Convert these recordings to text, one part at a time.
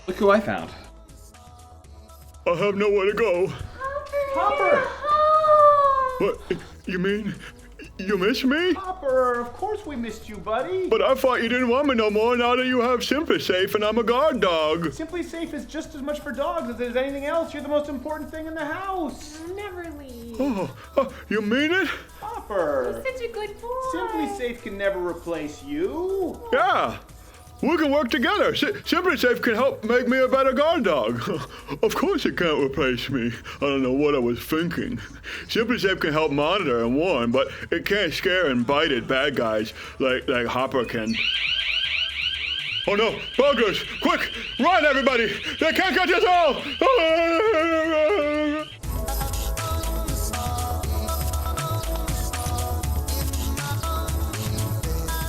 Look who I found. I have nowhere to go. Hopper! What? You mean you miss me? Hopper, of course we missed you, buddy. But I thought you didn't want me no more now that you have SimpliSafe and I'm a guard dog. SimpliSafe is just as much for dogs as it is anything else. You're the most important thing in the house. Never leave. Oh, you mean it? Hopper. You're such a good boy. SimpliSafe can never replace you. Yeah. We can work together. SimpliSafe can help make me a better guard dog. Of course it can't replace me. I don't know what I was thinking. SimpliSafe can help monitor and warn, but it can't scare and bite at bad guys like Hopper can. Oh no, burglars! Quick, run everybody! They can't catch us all!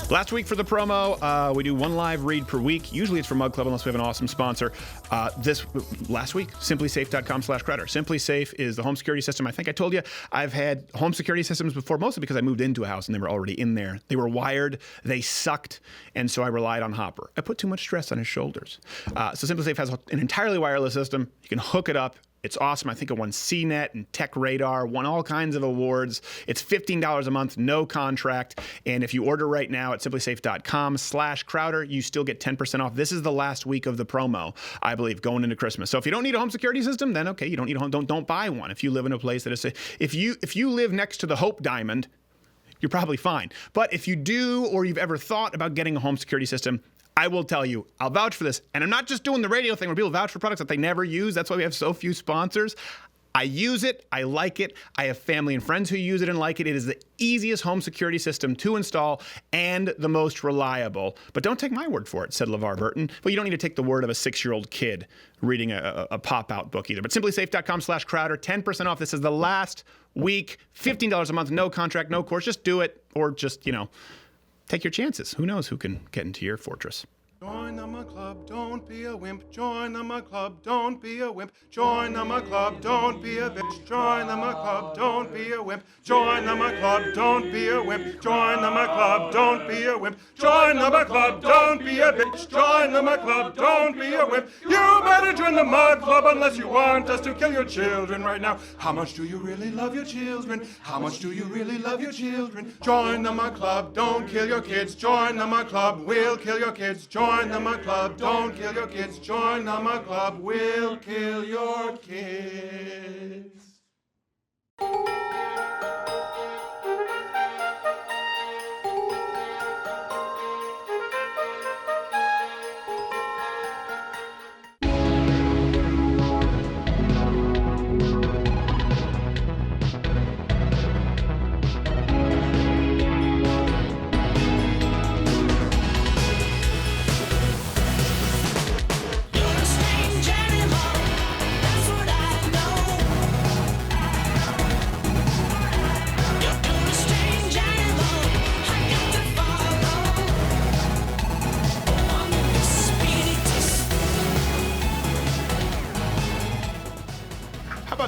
Last week for the promo, we do one live read per week. Usually it's for Mug Club unless we have an awesome sponsor. Last week, SimpliSafe.com/Crowder. SimpliSafe is the home security system. I think I told you I've had home security systems before, mostly because I moved into a house and they were already in there. They were wired, they sucked, and so I relied on Hopper. I put too much stress on his shoulders. So SimpliSafe has an entirely wireless system. You can hook it up. It's awesome. I think it won CNET and Tech Radar, won all kinds of awards. It's $15 a month, no contract. And if you order right now at SimpliSafe.com/Crowder, you still get 10% off. This is the last week of the promo, I believe, going into Christmas. So if you don't need a home security system, then okay, you don't need a home. Don't buy one. If you live in a place that is, if you live next to the Hope Diamond, you're probably fine. But if you do, or you've ever thought about getting a home security system, I will tell you, I'll vouch for this. And I'm not just doing the radio thing where people vouch for products that they never use. That's why we have so few sponsors. I use it. I like it. I have family and friends who use it and like it. It is the easiest home security system to install and the most reliable. But don't take my word for it, said LeVar Burton. Well, you don't need to take the word of a 6-year-old kid reading a pop-out book either. But SimpliSafe.com/Crowder, 10% off. This is the last week, $15 a month, no contract, no course. Just do it, or just, take your chances. Who knows who can get into your fortress? Join the club, don't be a wimp. Join the club, don't be a wimp. Join the club, don't be a bitch. Join the club, don't be a wimp. Join the club, don't be a wimp. Join the club, don't be a wimp. Join the club, don't be a bitch. Join the club, don't be a wimp. You better join the Mud Club unless you want us to kill your children right now. How much do you really love your children? How much do you really love your children? Join the club, don't kill your kids. Join the club, we'll kill your kids. Join the club, don't kill your kids. Join the club, we'll kill your kids.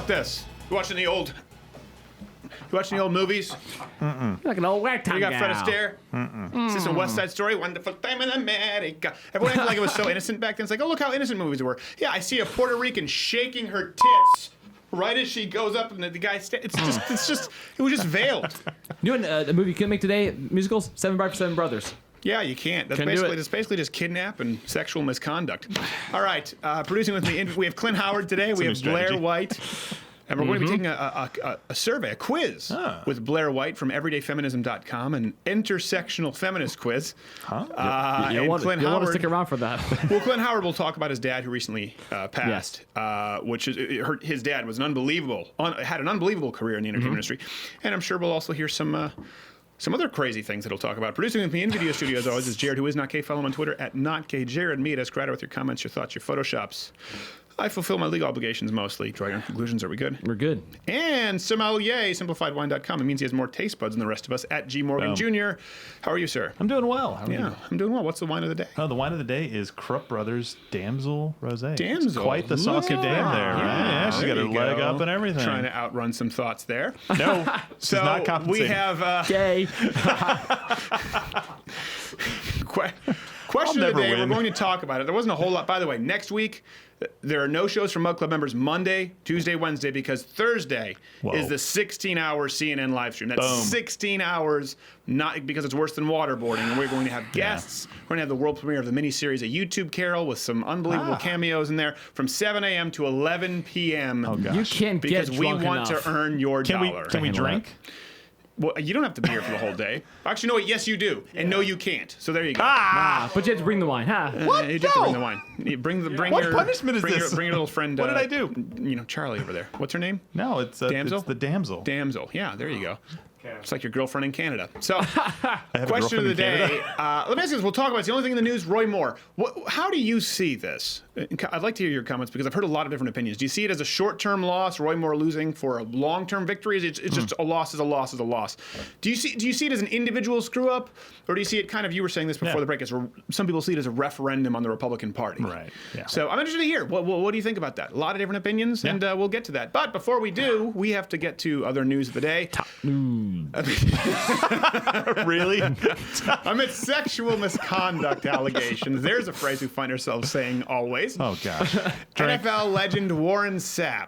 This. You watching the old movies? Like an old white time. We got Fred Astaire. Is this a West Side Story? Wonderful time in America. Everyone acted like it was so innocent back then. It's like, oh, look how innocent movies were. Yeah, I see a Puerto Rican shaking her tits right as she goes up, and the guy it was just veiled. You know what, a movie you couldn't make today? Musicals? 7 Brothers, 7 Brothers. Yeah, you can't. That's basically just kidnap and sexual misconduct. All right, producing with me, we have Clint Howard today. We have Blaire White. And we're going to be taking a survey, a quiz with Blaire White from everydayfeminism.com, an intersectional feminist quiz. You'll want to stick around for that. Well, Clint Howard will talk about his dad who recently passed, which is his dad was had an unbelievable career in the entertainment industry. And I'm sure we'll also hear some other crazy things that he'll talk about. Producing with me in video studio, as always, is Jared, who is not K. Follow him on Twitter at NotKJared. Me at Crowder with your comments, your thoughts, your photoshops. I fulfill my legal obligations mostly. Draw your own conclusions. Are we good? We're good. And sommelier, simplifiedwine.com. It means he has more taste buds than the rest of us. At G. Morgan Jr. How are you, sir? I'm doing well. How are you? I'm doing well. What's the wine of the day? Oh, the wine of the day is Krupp Brothers Damsel Rosé. Damsel. It's quite the saucy dame there, right? Yeah, she's got her leg up and everything. Trying to outrun some thoughts there. No, she's not compensating. We have... Gay. Question of the never day. win. We're going to talk about it. There wasn't a whole lot. By the way, next week, there are no shows for Mug Club members Monday, Tuesday, Wednesday, because Thursday is the 16-hour CNN live stream. That's 16 hours, not because it's worse than waterboarding. And we're going to have guests. We're going to have the world premiere of the miniseries, a YouTube Carol with some unbelievable cameos in there from 7 a.m. to 11 p.m. Oh, gosh. You can't because get we drunk want enough. to earn your dollar. Can we drink? Well, you don't have to be here for the whole day. Actually, no, yes, you do. And no, you can't. So there you go. But you have to bring the wine, huh? What? You have to bring the wine. You bring What your punishment is bring this? Bring your little friend. What did I do? Charlie over there. What's her name? No, it's Damsel? It's the damsel. Damsel. Yeah, there you go. It's like your girlfriend in Canada. So, I have a question of the girlfriend in day. Canada. Let me ask you this. We'll talk about it. It's the only thing in the news. Roy Moore. How do you see this? I'd like to hear your comments because I've heard a lot of different opinions. Do you see it as a short-term loss, Roy Moore losing for a long-term victory? It's just a loss is a loss is a loss. Do you see it as an individual screw-up, or do you see it kind of? You were saying this before the break. As some people see it as a referendum on the Republican Party. Right. Yeah. So I'm interested to hear what do you think about that? A lot of different opinions, and we'll get to that. But before we do, we have to get to other news of the day. Top news. Really? Amid sexual misconduct allegations, there's a phrase we find ourselves saying always. Oh, gosh. NFL legend Warren Sapp,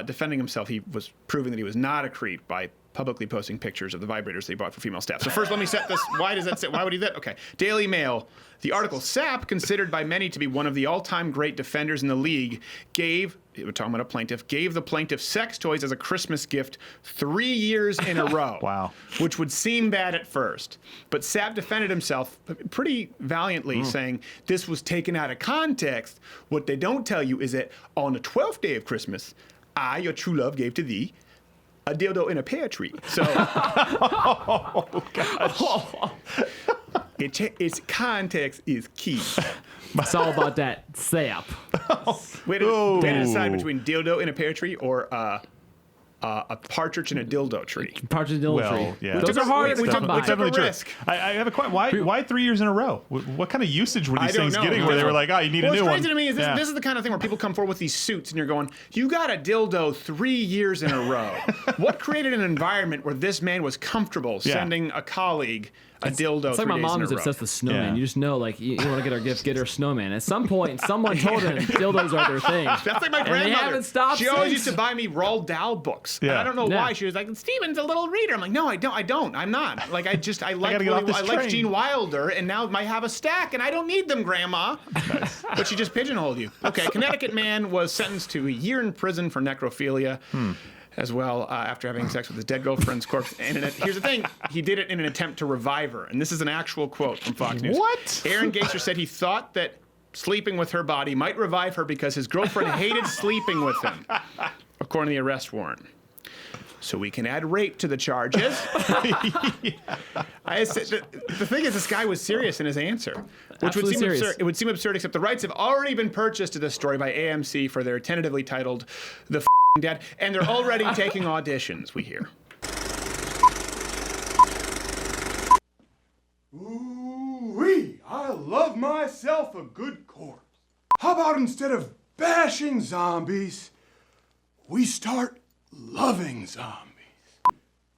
defending himself, he was proving that he was not a creep by publicly posting pictures of the vibrators they bought for female staff. So first, let me set this. Why does that say? Why would he do that? Okay. Daily Mail. The article, Sapp, considered by many to be one of the all-time great defenders in the league, we're talking about a plaintiff, gave the plaintiff sex toys as a Christmas gift 3 years in a row. Wow. Which would seem bad at first. But Sapp defended himself pretty valiantly, saying this was taken out of context. What they don't tell you is that on the 12th day of Christmas, I, your true love, gave to thee a dildo in a pear tree. So, its context is key. It's all about that sap. We had to decide between dildo in a pear tree or a partridge in a dildo tree. Partridge in a dildo tree. Yeah. Those are hard to come by. we took a True. risk. I have a question. Why 3 years in a row? What kind of usage were I these don't things know. getting where they were like, oh, you need a new What's one? crazy to me is this is the kind of thing where people come forward with these suits and you're going, you got a dildo 3 years in a row. What created an environment where this man was comfortable sending a colleague a dildo It's like 3 my days mom in a is row? obsessed with snowman. Yeah. You just know, like, you want to get her gift, get her snowman. At some point, someone told her dildos are their thing. That's like my And grandmother. they haven't stopped She always since. used to buy me Roald Dahl books. And Yeah. I don't know Yeah. why. She was like, Steven's a little reader. I'm like, no, I don't. I'm not. Like, I like gotta get off this I like train. Gene Wilder, and now I have a stack, and I don't need them, Grandma. But she just pigeonholed you. Okay, Connecticut man was sentenced to a year in prison for necrophilia. As well, after having sex with his dead girlfriend's corpse. And here's the thing, he did it in an attempt to revive her. And this is an actual quote from Fox News. What? Aaron Gaser said he thought that sleeping with her body might revive her because his girlfriend hated sleeping with him, according to the arrest warrant. So we can add rape to the charges. I said, the thing is, this guy was serious in his answer, which would Absolutely seem serious. absurd. It would seem absurd, except the rights have already been purchased to this story by AMC for their tentatively titled "The Dead," and they're already taking auditions. We hear. Ooh-wee, I love myself a good corpse. How about instead of bashing zombies, we start loving zombies?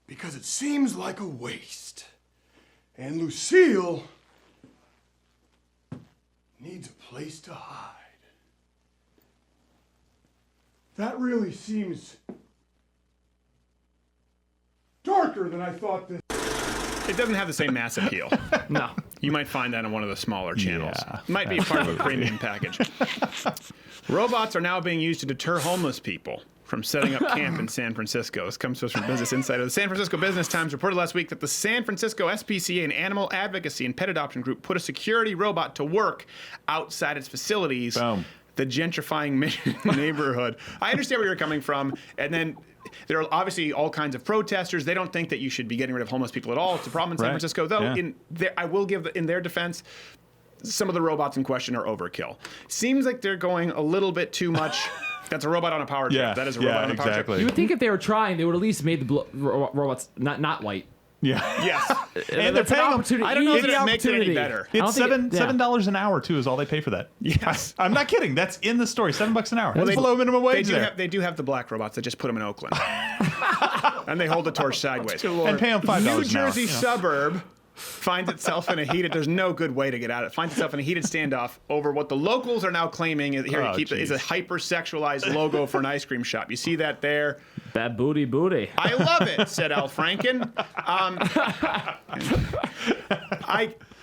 Because it seems like a waste. And Lucille needs a place to hide. That really seems darker than I thought this. It doesn't have the same mass appeal. No. You might find that on one of the smaller channels. Yeah, Might be part of a premium package. Robots are now being used to deter homeless people from setting up camp in San Francisco. This comes to us from Business Insider. The San Francisco Business Times reported last week that the San Francisco SPCA, an animal advocacy and pet adoption group, put a security robot to work outside its facilities. Boom. The gentrifying neighborhood. I understand where you're coming from. And then there are obviously all kinds of protesters. They don't think that you should be getting rid of homeless people at all. It's a problem in San Right. Francisco. Though, Yeah. I will give, in their defense, some of the robots in question are overkill. Seems like they're going a little bit too much. That's a robot on a power trip. Yeah. That is a robot on a power trip. exactly. You would think if they were trying, they would at least made the robots not white. Yeah. Yes. And they're That's an paying them. opportunity. I don't know It's that an it makes it any opportunity. better. I don't It's think $7 an hour too is all they pay for that. Yes. I'm not kidding. That's in the story. $7 an hour. That's they- below minimum wage there. They do have the black robots that just put them in Oakland. And they hold the torch sideways. And pay them $5 an hour. New Jersey suburb finds itself in a heated. There's no good way to get out of it. Finds itself in a heated standoff over what the locals are now claiming is is a hypersexualized logo for an ice cream shop. You see that there? That booty. I love it, said Al Franken.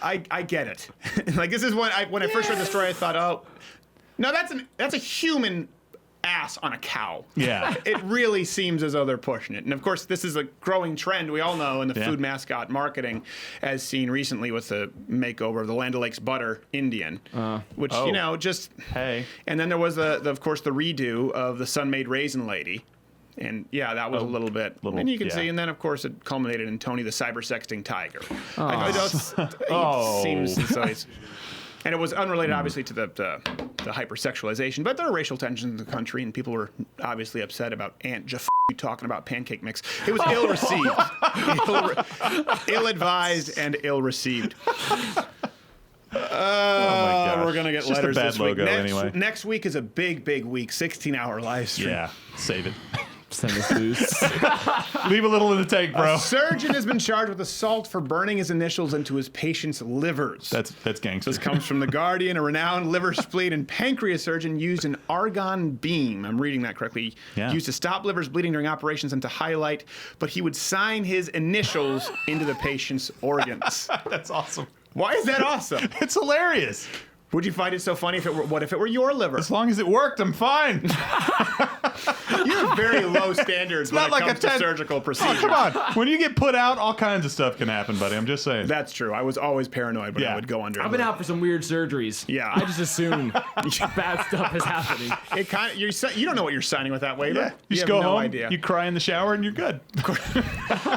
I get it. Like, this is when I first read the story, I thought, oh, no, that's a human ass on a cow. Yeah. It really seems as though they're pushing it. And of course, this is a growing trend we all know in the food mascot marketing, as seen recently with the makeover of the Land O'Lakes butter Indian, which, just... Hey. And then there was, of course, the redo of the Sun-Made Raisin Lady. And that was a little bit. And you can see, and then of course it culminated in Tony the cyber-sexting tiger. It seems as though he's... And it was unrelated, obviously, to the hypersexualization, but there are racial tensions in the country, and people were obviously upset about Aunt talking about pancake mix. It was ill-received, ill-advised, and ill-received. Oh my gosh. We're gonna get It's letters just a bad this week. logo, Next week is a big week, 16-hour live stream. Yeah, save it. Send us boost. Leave a little in the tank, bro. A surgeon has been charged with assault for burning his initials into his patient's livers. That's gangster. This comes from The Guardian. A renowned liver, spleen, and pancreas surgeon used an argon beam, I'm reading that correctly, used to stop livers bleeding during operations and to highlight, but he would sign his initials into the patient's organs. That's awesome. Why is that awesome? It's hilarious. Would you find it so funny if it were your liver? As long as it worked, I'm fine. You have very low standards when it like comes to surgical procedures. Oh, come on. When you get put out, all kinds of stuff can happen, buddy. I'm just saying. That's true. I was always paranoid when I would go under. I've been out for some weird surgeries. Yeah. I just assume bad stuff is happening. It kind of you don't know what you're signing with that waiver. Yeah. You just have go no home, idea. you cry in the shower, and you're good.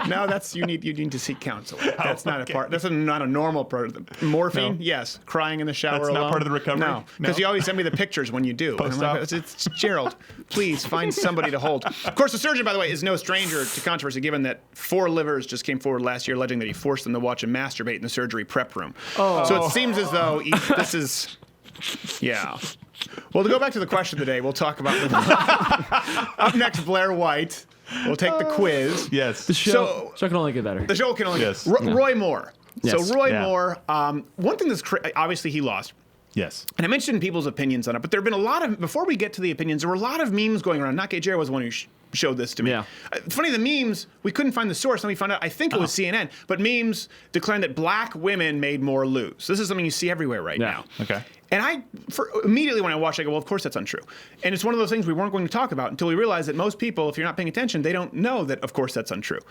No, you need to seek counseling. That's not a part. That's not a normal part. Morphine, yes. Crying in the shower That's alone. not part of the recovery? No, because you always send me the pictures when you do. And I'm like, it's Gerald. Please find somebody to hold. Of course, the surgeon, by the way, is no stranger to controversy, given that 4 livers just came forward last year alleging that he forced them to watch him masturbate in the surgery prep room. Oh. So it seems as though this is, Well, to go back to the question of the day, we'll talk about up next, Blaire White. We'll take the quiz. Yes. The show can only get better. The show can only Yes. Roy Moore. Yes. So Roy Moore, one thing that's obviously he lost. Yes. And I mentioned people's opinions on it, but there have been a lot of, before we get to the opinions, there were a lot of memes going around. Nake Jared was the one who showed this to me. Yeah. Funny, the memes, we couldn't find the source, and we found out, I think it was CNN, but memes declaring that black women made more lose. This is something you see everywhere right now. Okay. And immediately when I watched, I go, well, of course that's untrue. And it's one of those things we weren't going to talk about until we realized that most people, if you're not paying attention, they don't know that, of course, that's untrue.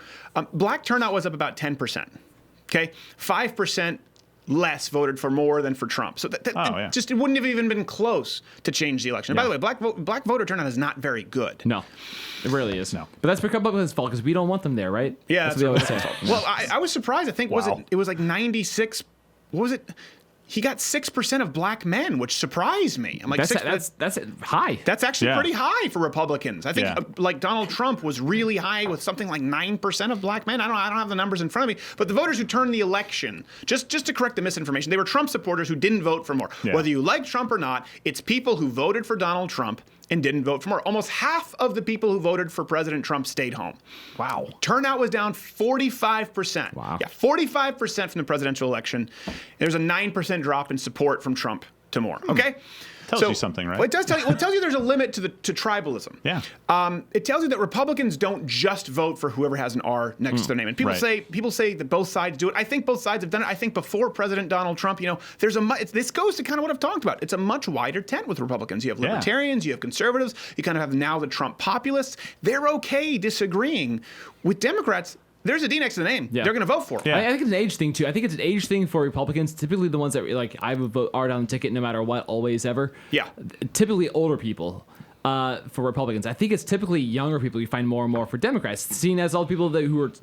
Black turnout was up about 10%. Okay? 5% less voted for more than for Trump. So just it wouldn't have even been close to change the election. By the way, black voter turnout is not very good. No, it really is. No, but that's Republicans' fault because we don't want them there, right? Yeah, that's what they always say. Well, I was surprised. I think it was like 96. What was it? He got 6% of black men, which surprised me. I'm like, that's high. That's actually pretty high for Republicans. I think like Donald Trump was really high with something like 9% of black men. I don't have the numbers in front of me, but the voters who turned the election, just to correct the misinformation, they were Trump supporters who didn't vote for more. Yeah. Whether you like Trump or not, it's people who voted for Donald Trump and didn't vote for more. Almost half of the people who voted for President Trump stayed home. Wow. Turnout was down 45%. Wow. Yeah, 45% from the presidential election. There's a 9% drop in support from Trump to more. Okay? Tells you something, right? Well, it does tell you. Well, it tells you there's a limit to tribalism. Yeah. It tells you that Republicans don't just vote for whoever has an R next to their name. And people say that both sides do it. I think both sides have done it. I think before President Donald Trump, there's this goes to kind of what I've talked about. It's a much wider tent with Republicans. You have libertarians, you have conservatives, you kind of have now the Trump populists. They're okay disagreeing with Democrats. There's a D next to the name. Yeah. They're going to vote for him. Yeah. I think it's an age thing, too. I think it's an age thing for Republicans. Typically the ones that, I would vote R down the ticket no matter what, always, ever. Yeah. Typically older people for Republicans. I think it's typically younger people you find more and more for Democrats, seen as all people who are,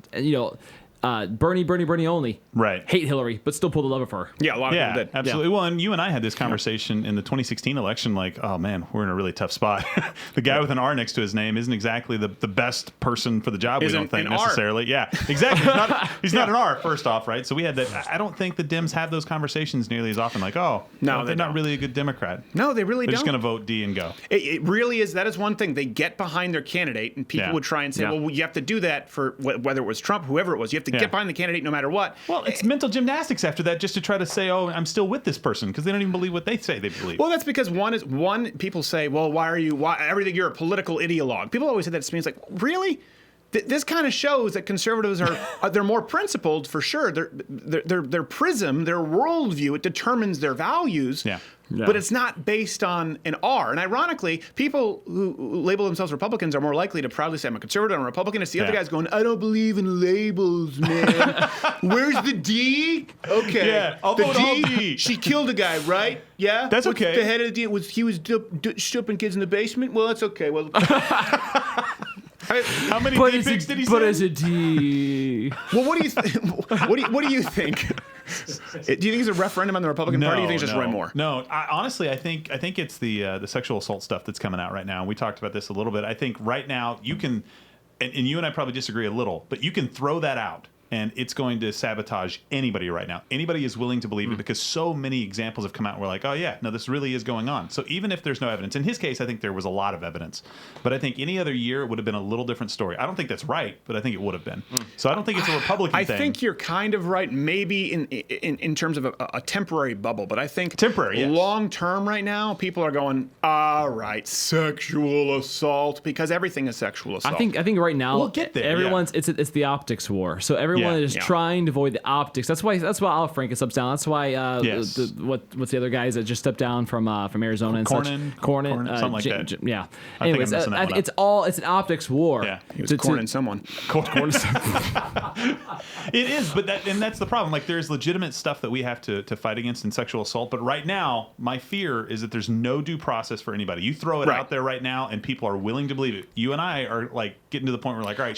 Bernie only. Right. Hate Hillary, but still pull the lever for her. Yeah, a lot of people did. Absolutely. Yeah. Well, and you and I had this conversation in the 2016 election, oh man, we're in a really tough spot. The guy with an R next to his name isn't exactly the best person for the job, we don't think necessarily. Yeah, exactly. He's not an R, first off, right? So we had that. I don't think the Dems have those conversations nearly as often, they're not really a good Democrat. No, they really They're don't. just going to vote D and go. It really is. That is one thing. They get behind their candidate, and people would try and say, well, you have to do that for whether it was Trump, whoever it was. You have to get behind the candidate no matter what. Well, it's mental gymnastics after that just to try to say, oh, I'm still with this person, because they don't even believe what they say they believe. Well, that's because people say, well, why everything, you're a political ideologue. People always say that to me. It's like, really? This kind of shows that conservatives are they're more principled for sure. Their prism, their worldview, it determines their values. Yeah. But it's not based on an R. And ironically, people who label themselves Republicans are more likely to proudly say, I'm a conservative, I'm a Republican. It's the other guys going, I don't believe in labels, man. Where's the D? Okay. Yeah, I'll the vote all D. She killed a guy, right? Yeah? That's What's okay. The head of the D was he was stripping kids in the basement? Well, that's okay. Well, How many But D is pics it, did he but say? is it D? well, what do you think? Do you think it's a referendum on the Republican Party? Or do you think it's just Roy Moore? No, honestly, I think it's the sexual assault stuff that's coming out right now. We talked about this a little bit. I think right now you can, and you and I probably disagree a little, but you can throw that out, and it's going to sabotage anybody right now. Anybody is willing to believe it because so many examples have come out. And we're like, oh yeah, no, this really is going on. So even if there's no evidence, in his case, I think there was a lot of evidence. But I think any other year it would have been a little different story. I don't think that's right, but I think it would have been. So I don't think it's a Republican thing. I think you're kind of right, maybe in terms of a temporary bubble. But I think temporary, yes. Long term right now, people are going, all right, sexual assault, because everything is sexual assault. I think right now We'll get there, everyone's it's the optics war. So everyone is trying to avoid the optics. That's why Al Franken steps down. That's why what's the other guys that just stepped down from Arizona and Cornyn, something like that. Yeah. I think Anyways, I'm messing that one up. it's an optics war. Yeah. He was corning someone. It is, but that's the problem. Like, there's legitimate stuff that we have to fight against in sexual assault. But right now, my fear is that there's no due process for anybody. You throw it out there right now, and people are willing to believe it. You and I are like getting to the point where we're like, all right,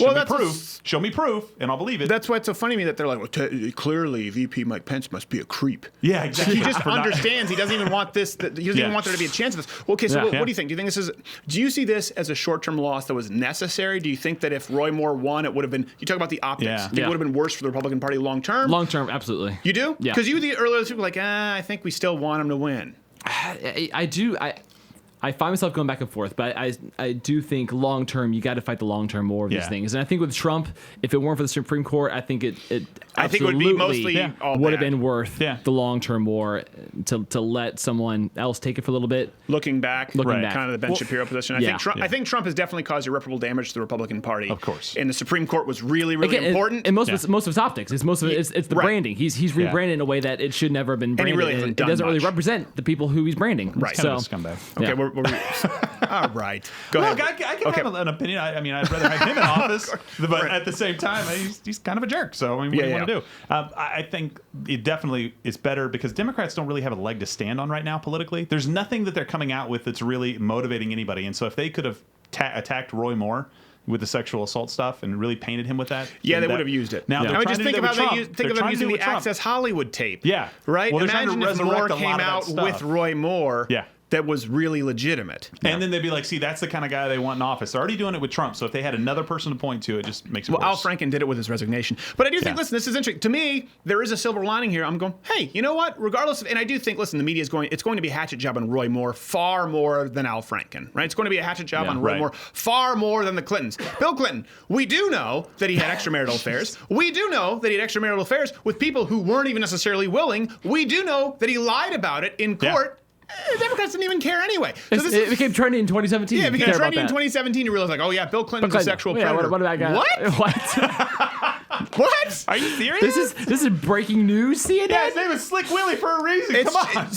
show me proof, and I'll believe it. That's why it's so funny to me that they're like, well, clearly VP Mike Pence must be a creep. Yeah, exactly. He just understands. He doesn't even want this. He doesn't even want there to be a chance of this. Well, okay, so what do you think? Do you see this as a short-term loss that was necessary? Do you think that if Roy Moore won, it would have been? You talk about the optics. Yeah. Do you think it would have been worse for the Republican Party long-term? Long-term, absolutely. You do? Yeah. Because the earlier people were like, I think we still want him to win. I do. I find myself going back and forth, but I do think long term you got to fight the long term war of these things. And I think with Trump, if it weren't for the Supreme Court, I think it would be mostly would have been worth the long term war to let someone else take it for a little bit. Looking back, kind of the Ben Shapiro position. I think Trump has definitely caused irreparable damage to the Republican Party. Of course. And the Supreme Court was really important. And most of it's optics. It's the branding. He's rebranded in a way that it should never have been branded. And he really hasn't done it doesn't much. really represent the people who he's branding. Right. Kind of a scumbag. Okay, we're all right. Go ahead. I can have an opinion. I mean, I'd rather have him in office, but at the same time, he's kind of a jerk. So, I mean, what do you want to do? I think it definitely is better because Democrats don't really have a leg to stand on right now politically. There's nothing that they're coming out with that's really motivating anybody. And so if they could have attacked Roy Moore with the sexual assault stuff and really painted him with that. Yeah, they would have used it. Now, I mean, just think about them using the Access Hollywood tape. Yeah. Right? Well, imagine if Moore came out with Roy Moore. Yeah. That was really legitimate. And then they'd be like, see, that's the kind of guy they want in office. They're already doing it with Trump. So if they had another person to point to, it just makes it worse. Al Franken did it with his resignation. But I do think, listen, this is interesting. To me, there is a silver lining here. I'm going, hey, you know what? Regardless of, and I do think, listen, the media is it's going to be a hatchet job on Roy Moore far more than Al Franken, right? It's going to be a hatchet job on Roy Moore far more than the Clintons. Bill Clinton, we do know that he had extramarital affairs. We do know that he had extramarital affairs with people who weren't even necessarily willing. We do know that he lied about it in court. Democrats didn't even care anyway. So it became trendy in 2017. Yeah, it became trendy in 2017. You realize, like, oh yeah, Bill Clinton's a sexual predator. What about that guy? What? What? Are you serious? This is breaking news, CNN? Yeah, his name is Slick Willie for a reason. Come on.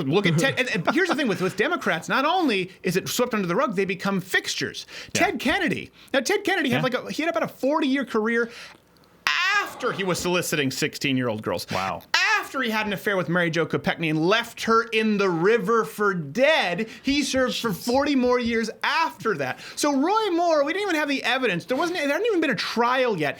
Look at Ted. And here's the thing with Democrats. Not only is it swept under the rug, they become fixtures. Ted Kennedy. Now, Ted Kennedy had he had about a 40-year career after he was soliciting 16-year-old girls. Wow. After he had an affair with Mary Jo Kopechne and left her in the river for dead, he served for 40 more years after that. So Roy Moore, we didn't even have the evidence. There hadn't even been a trial yet.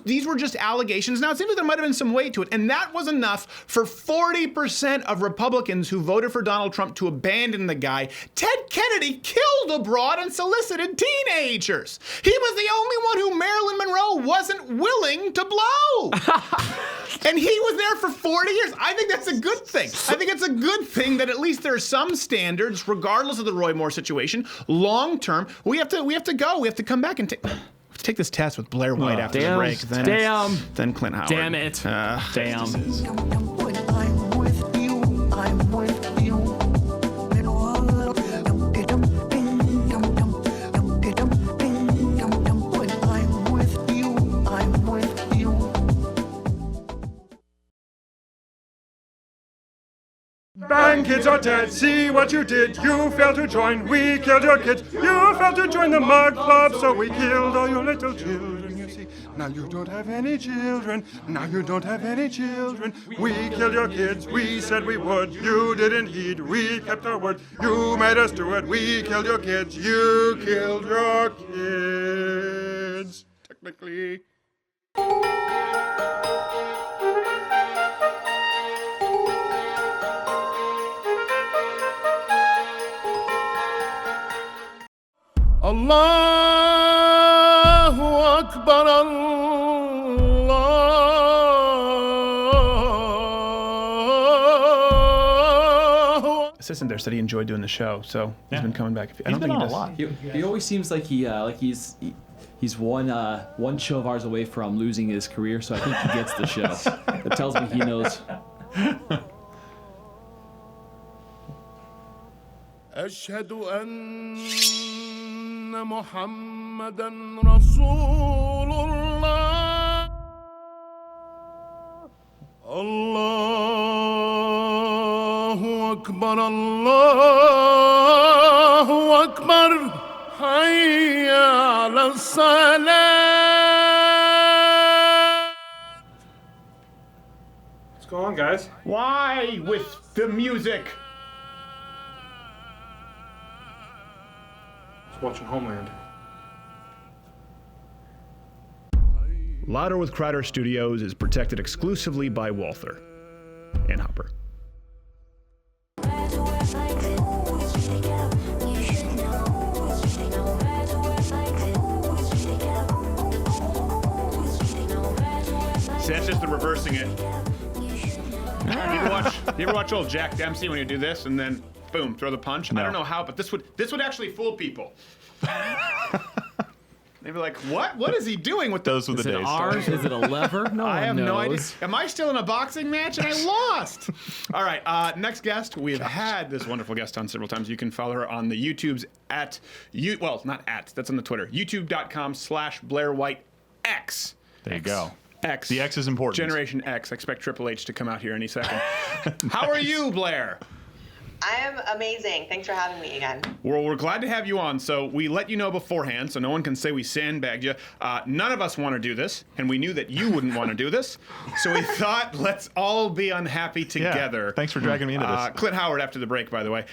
These were just allegations. Now it seems like there might have been some weight to it, and that was enough for 40% of Republicans who voted for Donald Trump to abandon the guy. Ted Kennedy killed abroad and solicited teenagers. He was the only one who Marilyn Monroe wasn't willing to blow. And he was there for 40 years. I think that's a good thing. I think it's a good thing that at least there are some standards, regardless of the Roy Moore situation. Long term, we have to go. We have to come back and take take this test with Blaire White after the break. Then Clint Howard. Damn it. Damn. I'm with you. Bang, kids are dead, see what you did. You failed to join, we killed your kids. You failed to join the mug club, so we killed all your little children, you see. Now you don't have any children, now you don't have any children. We killed your kids, we said we would. You didn't heed, we kept our word. You made us do it, we killed your kids. You killed your kids, technically. Allahu Akbar, Allah. Assistant there said he enjoyed doing the show, so he's been coming back. I He's don't been think on he a does. lot. He always seems like he's one show of ours away from losing his career, so I think he gets the show. That tells me he knows. أشهد أن محمدا رسول الله. الله أكبر الله أكبر حي على الصلاة. What's going on, guys? Why with the music? Just watching Homeland. Louder with Crowder Studios is protected exclusively by Walther and Hopper. See, that's just the reversing it. You ever watch old Jack Dempsey when you do this and then boom, throw the punch? No. I don't know how, but this would actually fool people. They'd be like, "What? What is he doing with Those were the Is it days. ours? Is it a lever? No I one have knows. no idea. Am I still in a boxing match and I lost? All right, next guest. We've had this wonderful guest on several times. You can follow her on the YouTubes not at, that's on the Twitter. YouTube.com/Blaire White X. There you go. X. The X is important. Generation X. I expect Triple H to come out here any second. How are you, Blaire? I am amazing. Thanks for having me again. Well, we're glad to have you on. So we let you know beforehand, so no one can say we sandbagged you. None of us want to do this, and we knew that you wouldn't want to do this. So we thought, let's all be unhappy together. Yeah, thanks for dragging me into this. Clint Howard after the break, by the way.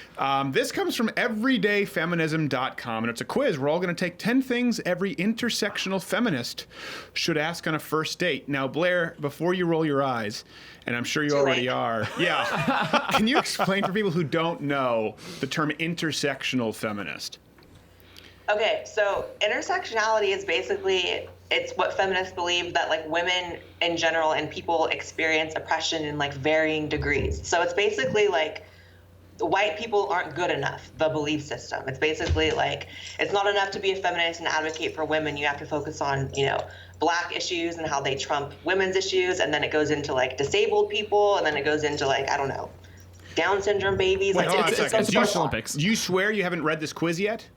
This comes from everydayfeminism.com, and it's a quiz. We're all going to take 10 things every intersectional feminist should ask on a first date. Now, Blaire, before you roll your eyes, and I'm sure you already are. Yeah. Can you explain for people who don't know the term intersectional feminist? Okay, so intersectionality is basically, it's what feminists believe that like women in general and people experience oppression in like varying degrees. So it's basically like white people aren't good enough, the belief system. It's basically like, it's not enough to be a feminist and advocate for women. You have to focus on, black issues and how they trump women's issues. And then it goes into like disabled people. And then it goes into like, I don't know, Down syndrome babies. Wait, hold on a second. It's Special Olympics. Do you swear you haven't read this quiz yet?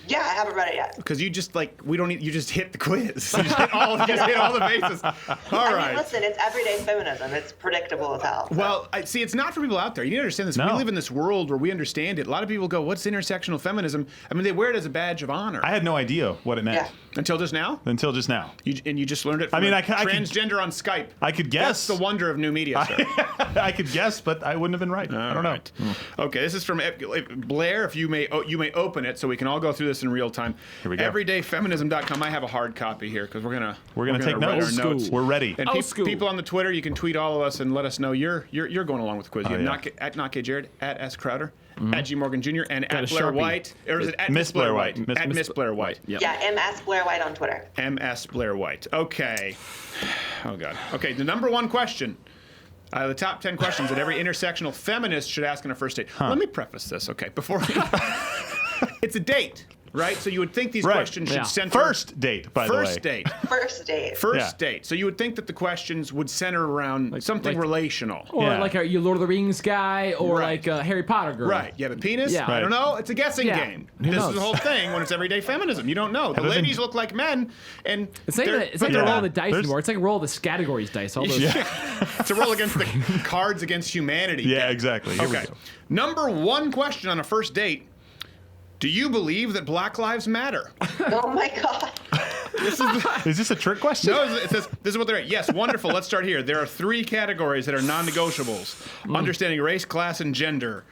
Yeah, I haven't read it yet. Because you just you just hit the quiz. You just hit all the bases. All right. Listen, it's everyday feminism. It's predictable as hell. So. Well, see, it's not for people out there. You need to understand this. No. We live in this world where we understand it. A lot of people go, what's intersectional feminism? I mean, they wear it as a badge of honor. I had no idea what it meant Yeah. Until just now? until just now. You just learned it from I a could- transgender on Skype. I could guess. That's the wonder of new media, sir. I could guess, but I wouldn't have been right. I don't know. Right. Okay, this is from Blaire. If you may open it so we can all go through this in real time. Here we go. Everydayfeminism.com. I have a hard copy here because we're gonna take write notes. our notes. We're ready. And Old school. people on the Twitter, you can tweet all of us and let us know you're going along with the quiz. You have yeah. at Not Gay Jared, at S Crowder, at G Morgan Jr. and Got at a Blaire Sharpie. White, or is it at Miss Blaire White. At Miss Blaire White. Yep. Yeah, MS Blaire White on Twitter. MS Blaire White. Okay. Oh God. Okay. The number one question. The top 10 questions that every intersectional feminist should ask on a first date. Let me preface this, okay? Before it's a date. right? So you would think these Right. questions should Yeah. center First date, by the way. first date. First date. First Yeah. date. So you would think that the questions would center around something like- relational. Or Yeah. like you Lord of the Rings guy, or Right. like a Harry Potter girl. Right. You have a penis? Yeah. I don't Right. know. It's a guessing Yeah. game. Who This knows? is the whole thing when it's everyday feminism. You don't know. The Have I been- ladies look like men, and It's not they're- even, it's not but even they're a roll all- of the dice there's- anymore. It's like a roll of the categories dice. All those. It's a roll against the cards against humanity. Yeah, exactly. Here we Okay. go. Number one question on a first date. Do you believe that Black Lives Matter? Oh my God. Is this a trick question? No, it says this is what they're at. Yes, wonderful. Let's start here. There are 3 categories that are non-negotiables: understanding race, class, and gender.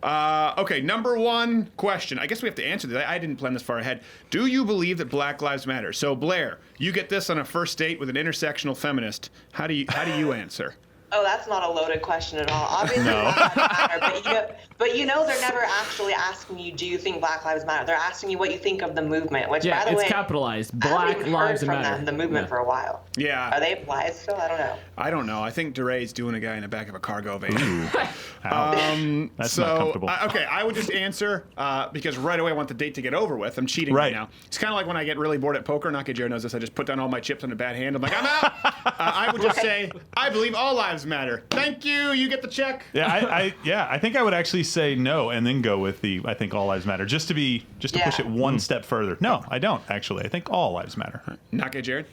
Okay, number one question. I guess we have to answer this. I didn't plan this far ahead. Do you believe that Black Lives Matter? So Blaire, you get this on a first date with an intersectional feminist. How do you answer? Oh, that's not a loaded question at all. Obviously, No. Black Lives Matter, but you know they're never actually asking you, do you think Black Lives Matter? They're asking you what you think of the movement, which, Yeah, by the it's way, capitalized. I haven't Black even Lives heard from Matter. them, the movement, for a while. Yeah. Are they alive still? I don't know. I don't know. I think DeRay's doing a guy in the back of a cargo van. That's not comfortable. Okay, I would just answer because right away I want the date to get over with. I'm cheating right Right. now. It's kind of like when I get really bored at poker. Not Jared knows this. I just put down all my chips on a bad hand. I'm like, I'm out. I would just say, I believe all lives matter. Thank you. You get the check. Yeah, I think I would actually say no and then go with the I think all lives matter just to push it one step further. No, I don't actually. I think all lives matter. Not Jared.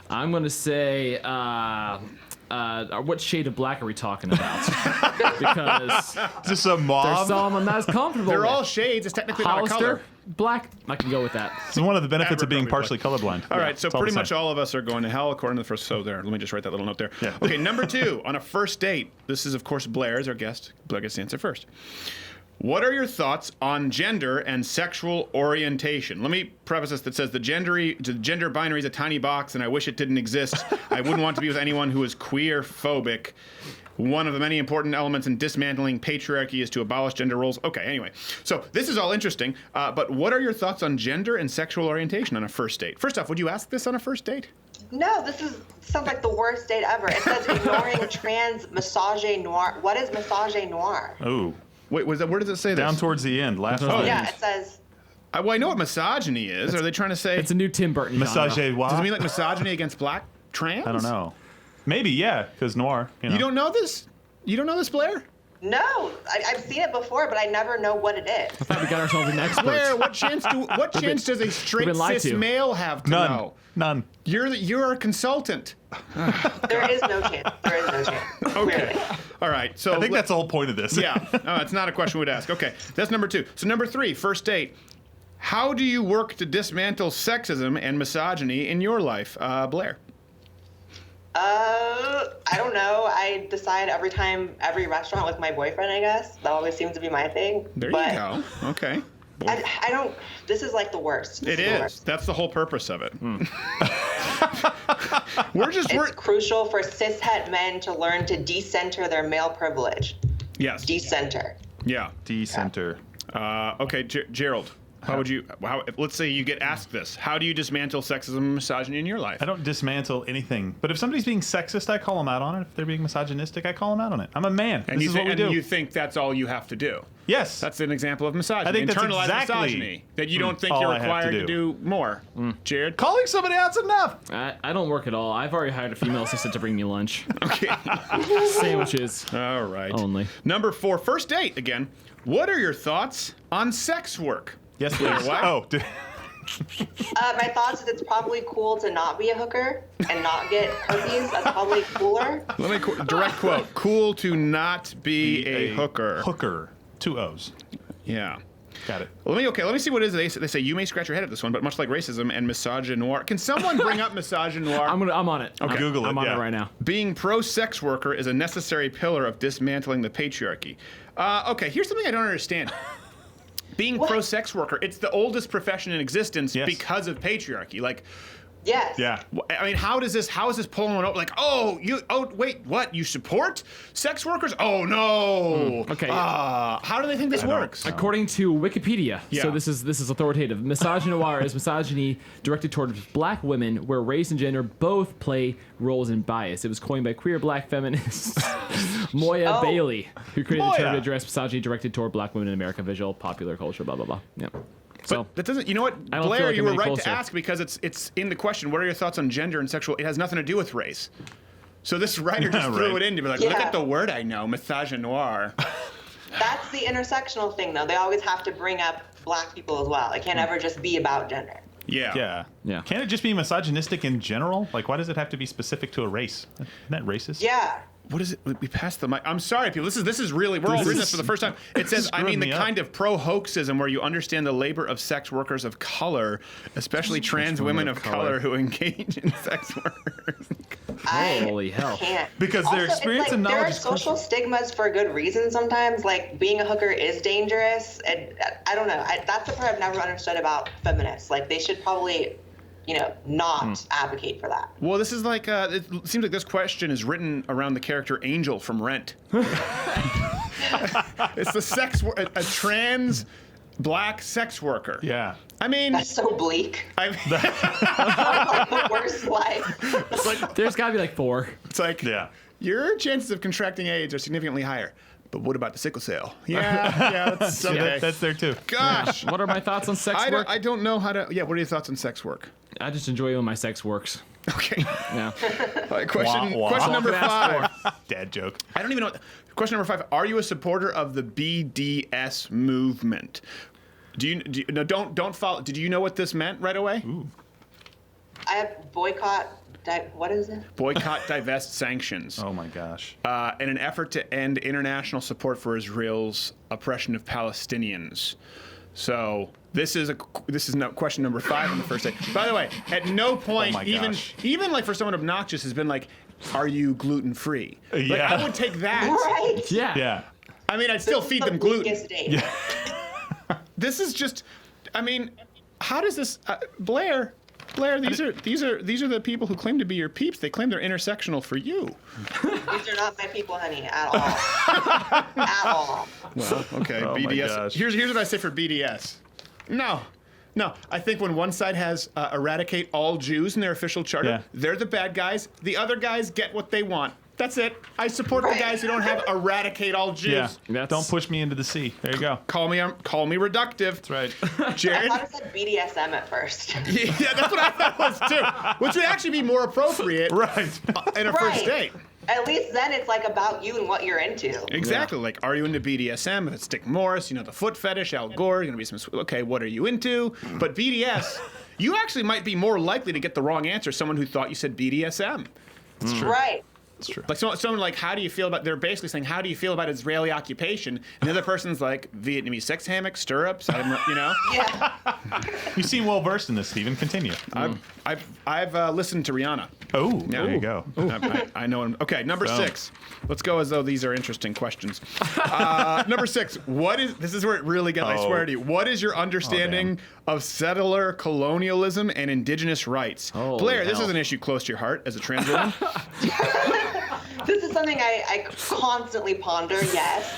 I'm gonna say, what shade of black are we talking about? Because Is this a there's mob? some I'm not as comfortable They're with. all shades. It's technically not a Hollister, color. black. I can go with that. This is one of the benefits of being Abercrombie partially colorblind. All right, so It's all pretty the much same. all of us are going to hell according to the first. So there, let me just write that little note there. Yeah. Okay, number 2 on a first date. This is of course Blaire as our guest. Blaire gets to answer first. What are your thoughts on gender and sexual orientation? Let me preface this that says the gender binary is a tiny box, and I wish it didn't exist. I wouldn't want to be with anyone who is queer phobic. One of the many important elements in dismantling patriarchy is to abolish gender roles. Okay, anyway. So this is all interesting, but what are your thoughts on gender and sexual orientation on a first date? First off, would you ask this on a first date? No, sounds like the worst date ever. It says ignoring trans misogyny noir. What is misogyny noir? Oh, Wait, where does it say this? down towards the end. Last Oh, one. Yeah, it says Well, I know what misogyny is. Are they trying to say? It's a new Tim Burton genre. Massage what? Does it mean like misogyny against black trans? I don't know. Maybe, yeah, because noir. You don't know this? You don't know this, Blaire? no. I've seen it before, but I never know what it is. I thought we got ourselves an expert. Blaire, what chance does a straight been lied cis to. male have to None. know? None. You're a consultant. There is no chance. There is no chance. Okay. Clearly. All right. So I think that's the whole point of this. yeah. No, it's not a question we'd ask. Okay. That's number 2. So number 3, first date. How do you work to dismantle sexism and misogyny in your life, Blaire? I don't know. I decide every restaurant with my boyfriend, I guess. That always seems to be my thing. There But you go. Okay. I don't. This is like the worst. It is. That's the whole purpose of it. It's crucial for cishet men to learn to decenter their male privilege. Yes. Decenter. Yeah. D-center. Okay, Gerald. Let's say you get asked this. How do you dismantle sexism and misogyny in your life? I don't dismantle anything. But if somebody's being sexist, I call them out on it. If they're being misogynistic, I call them out on it. I'm a man. And This is what we do. you think that's all you have to do? Yes. That's an example of misogyny. I think that's Internalized exactly misogyny. That you don't think all you're I have to required to do. do more. Jared? Calling somebody out's enough. I don't work at all. I've already hired a female assistant to bring me lunch. Okay. Sandwiches. All right. Only. Number 4, first date again. What are your thoughts on sex work? Yes, please. What? Oh, My thoughts is it's probably cool to not be a hooker and not get herpes. That's probably cooler. Let me direct quote. Cool to not be a hooker. Hooker. 2 O's. Yeah. Got it. Let me see what it is. They say you may scratch your head at this one, but much like racism and misogynoir. Can someone bring up misogynoir? I'm on it. Okay. Google it, I'm on yeah. it right now. Being pro-sex worker is a necessary pillar of dismantling the patriarchy. Okay, here's something I don't understand. Being pro-sex worker, it's the oldest profession in existence Yes. because of patriarchy. Like, Yes. Yeah. I mean, how is this pulling one over? Like, wait, what? You support sex workers? Oh, no. Okay. How do they think this works? According to Wikipedia, Yeah. so this is authoritative. Misogynoir is misogyny directed towards black women, where race and gender both play roles in bias. It was coined by queer black feminist Moya Bailey, who created the term to address misogyny directed toward black women in American visual popular culture. Blah blah blah. Yep. So But that doesn't. You know what, I don't feel Blair? like You I'm were any right closer. to ask because it's in the question. What are your thoughts on gender and sexual? It has nothing to do with race. So this writer just threw Right. it in to be like, Yeah. look at the word I know, misogynoir. That's the intersectional thing, though. They always have to bring up black people as well. It can't ever just be about gender. Yeah. Yeah. Can't it just be misogynistic in general? Like, why does it have to be specific to a race? Isn't that racist? Yeah. What is it? We passed the mic. I'm sorry, people. This is really, we're all This reading is- this for the first time. It says, I mean, screwing the me up. kind of pro-hoaxism where you understand the labor of sex workers of color, especially trans women of color who engage in sex work. Holy hell. Can't. Because their Also, experience it's and like, there knowledge are is social stigmas for good reason sometimes. Like being a hooker is dangerous. And I don't know. That's the part I've never understood about feminists. Like they should probably, not advocate for that. Well, this is like, it seems like this question is written around the character Angel from Rent. It's a trans black sex worker. Yeah. I mean, That's so bleak. I Like the worst life. There's got to be like 4. it's like, Yeah. your chances of contracting AIDS are significantly higher. But what about the sickle cell? Yeah, that's someday. That's there too. Gosh. What are my thoughts on sex work? I don't know how to. Yeah, what are your thoughts on sex work? I just enjoy when my sex works. Okay. Yeah. All right, question Wah, wah. question number All I can 5. Dad joke. I don't even know. Question number 5. Are you a supporter of the BDS movement? No, don't follow. Did you know what this meant right away? Ooh. I have boycott. What is it? Boycott, divest, sanctions. Oh my gosh. In an effort to end international support for Israel's oppression of Palestinians. So this is question number 5 on the first day. By the way, at no point, Oh my even gosh. like for someone obnoxious, has been like, "Are you gluten free?" Like, Yeah. I would take that. Right. Yeah. Yeah. I mean, I'd still feed The them gluten. bleakest date. This is just. I mean, how does this, Blair? Blair, these are the people who claim to be your peeps. They claim they're intersectional for you. These are not my people, honey, at all. At all. Well, okay, Oh my BDS. gosh. Here's what I say for BDS. No. I think when one side has eradicate all Jews in their official charter, Yeah. they're the bad guys. The other guys get what they want. That's it. I support the guys who don't have eradicate all Jews. Yeah. That's- Don't push me into the sea. There you go. Call me reductive. That's right. I Jared. thought it said BDSM at first. Yeah, that's what I thought was too. Which would actually be more appropriate Right. in a first date. At least then it's like about you and what you're into. Exactly. Like, are you into BDSM? If it's Dick Morris, the foot fetish, Al Gore, gonna be some. Okay, what are you into? But BDS, you actually might be more likely to get the wrong answer. Someone who thought you said BDSM. Right. That's true. Like someone like, how do you feel about? They're basically saying, how do you feel about Israeli occupation? And the other person's like, Vietnamese sex hammocks, stirrups. I don't know, Yeah. You seem well versed in this, Stephen. Continue. I've listened to Rihanna. Oh, Yeah. there you go. I know him. Okay, number So. 6. Let's go as though these are interesting questions. Number 6. This is where it really gets, I swear to you. What is your understanding of settler colonialism and indigenous rights? Holy Blair, this hell. is an issue close to your heart as a trans woman. This is something I constantly ponder, yes.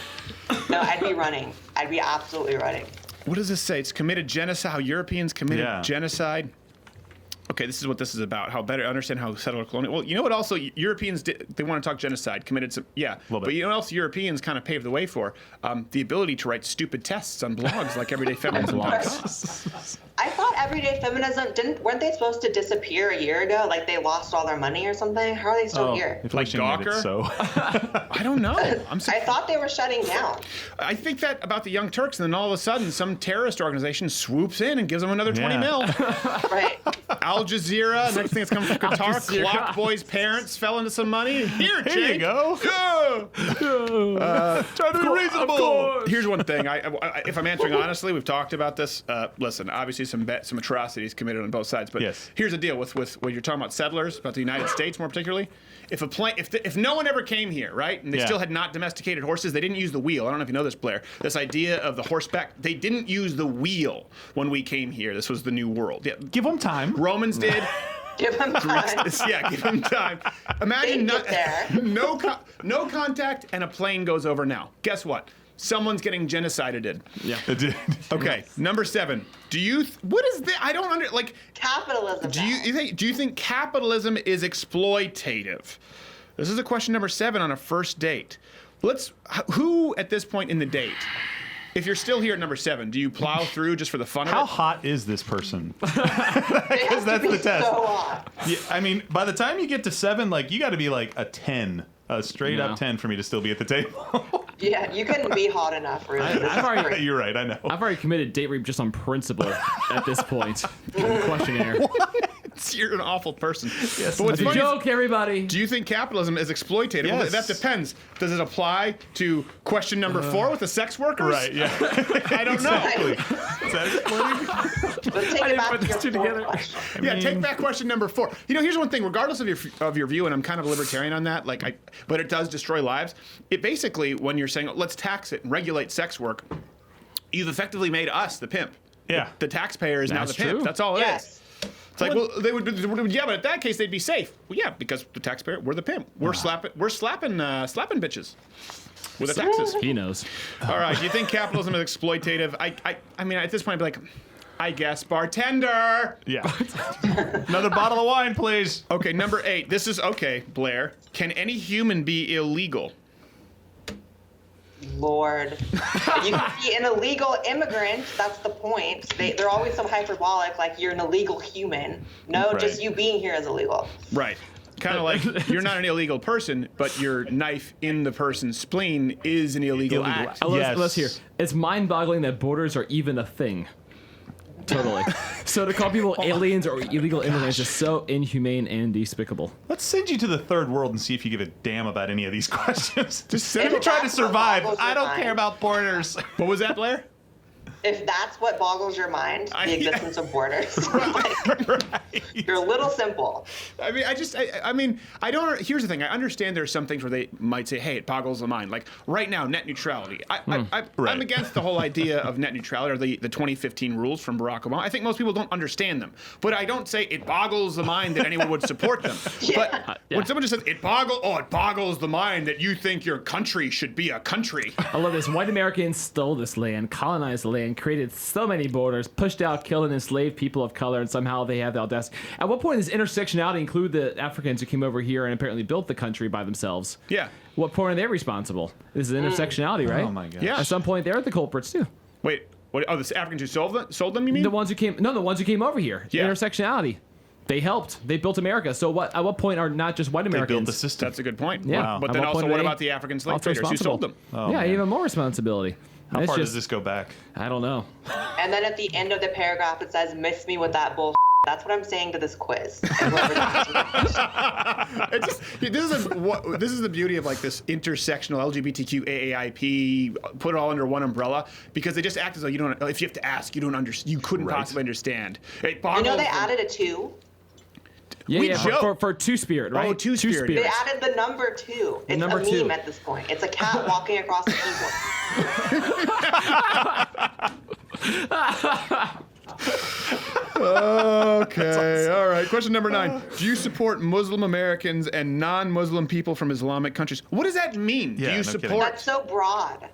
No, I'd be running. I'd be absolutely running. What does this say? It's committed genocide, how Europeans committed Yeah. genocide. Okay, this is what this is about. How better understand how settler colonial. Well, you know what? Also, Europeans they want to talk genocide, committed some. Yeah, Little bit. but you know what else Europeans kind of paved the way for? The ability to write stupid tests on blogs like Everyday Feminism. I thought everyday feminism weren't they supposed to disappear a year ago? Like they lost all their money or something? How are they still here? Inflation made it Gawker? so. I don't know. I thought they were shutting down. I think that about the Young Turks, and then all of a sudden, some terrorist organization swoops in and gives them another 20 Yeah. mil. Right. Al Jazeera, next thing that's coming from Qatar. Jazeera. Clock Boy's parents fell into some money. Here, Jake. Here you go. Yeah. Try to be reasonable. Here's one thing. If I'm answering honestly, we've talked about this. Listen, obviously some atrocities committed on both sides. But Yes. here's the deal with what you're talking about settlers, about the United States more particularly. If no one ever came here, right, and they Yeah. still had not domesticated horses, they didn't use the wheel. I don't know if you know this, Blair. This idea of the horseback, they didn't use the wheel when we came here. This was the New World. Yeah. Give them time. Romans did. Give them time. Yeah, give them time. Imagine They get there. no contact and a plane goes over now. Guess what? Someone's getting genocided. Yeah. It did. Okay, number 7. What is this? I don't like. Capitalism. Do you think capitalism is exploitative? This is a question number 7 on a first date. Who at this point in the date if you're still here at number 7, do you plow through just for the fun How of it? hot is this person? Because that's the test. So hot. Yeah, I mean, by the time you get to 7, like, you got to be like a 10, a straight up 10 for me to still be at the table. Yeah, you couldn't be hot enough, really. I've already, You're right, I know. I've already committed date rape just on principle at this point. In the questionnaire. You're an awful person. Yes, but what's It's a funny is, joke, everybody. do you think capitalism is exploitative? Well, Yes. that depends. Does it apply to question number 4 with the sex workers? Right, yeah. I don't know. Exactly. Is that exploding? Let's take I it didn't back put to these your two fourth together. question. Yeah, take back question number 4. You know, here's one thing. Regardless of your view, and I'm kind of a libertarian on that, but it does destroy lives. It basically, when you're saying let's tax it and regulate sex work, you've effectively made us the pimp. Yeah. The taxpayer is now the That's pimp. true. That's all it is. Yes. It's like, well, they would, yeah, but in that case they'd be safe. Well, yeah, because the taxpayer, we're the pimp. We're slapping bitches with the taxes. He knows. All right. Do you think capitalism is exploitative? I mean, at this point, I'd be like, I guess bartender. Yeah. Another bottle of wine, please. Okay, number 8. This is okay, Blaire. Can any human be illegal? Lord. You can be an illegal immigrant. That's the point. They're always so hyperbolic, like you're an illegal human. No, Right. just you being here is illegal. Right. Kind of like you're not an illegal person, but your knife in the person's spleen is an illegal act. Let's hear. Yes. It's mind-boggling that borders are even a thing. Totally. So to call people aliens or illegal immigrants is so inhumane and despicable. Let's send you to the third world and see if you give a damn about any of these questions. Just If send you're it. trying to That's what survive, boggles I your don't mind. care about borders. What was that, Blaire? If that's what boggles your mind, the Yeah. existence of borders, you're a little simple. I mean, I don't. Here's the thing. I understand there are some things where they might say, "Hey, it boggles the mind." Like right now, net neutrality. I'm Right. against the whole idea of net neutrality or the 2015 rules from Barack Obama. I think most people don't understand them. But I don't say it boggles the mind that anyone would support them. But when someone just says it boggles the mind that you think your country should be a country. I love this. White Americans stole this land, colonized the land, created so many borders, pushed out, killed, and enslaved people of color, and somehow they have the audacity. At what point does intersectionality include the Africans who came over here and apparently built the country by themselves? Yeah. What point are they responsible? This is intersectionality, right? Oh my gosh. Yeah. At some point, they're the culprits too. Wait. What? Oh, the Africans who sold them? You mean? The ones who came over here. Yeah. Intersectionality. They helped. They built America. So what? At what point are not just white They Americans? built the system. That's a good point. Yeah. Wow. But At then what also, point what are about they the African slave also traders who responsible? sold them? Oh, yeah, man. even more responsibility. How It's far just- does this go back? I don't know. And then at the end of the paragraph, it says, "Miss me with that bull." That's what I'm saying to this quiz. And whoever's asking the question. This is the beauty of like this intersectional LGBTQ AAIP, put it all under one umbrella, because they just act as though you don't. If you have to ask, you don't understand. You couldn't Right. possibly understand. It You boggles know they the- added a 2? Yeah, We yeah. joke. For two-spirit, right? Oh, two-spirit. They Two-spirit. added the number 2. It's number a 2. meme at this point. It's a cat walking across the keyboard. Okay, all right. Question number 9. Do you support Muslim Americans and non-Muslim people from Islamic countries? What does that mean? Yeah, Do you no support kidding. That's so broad.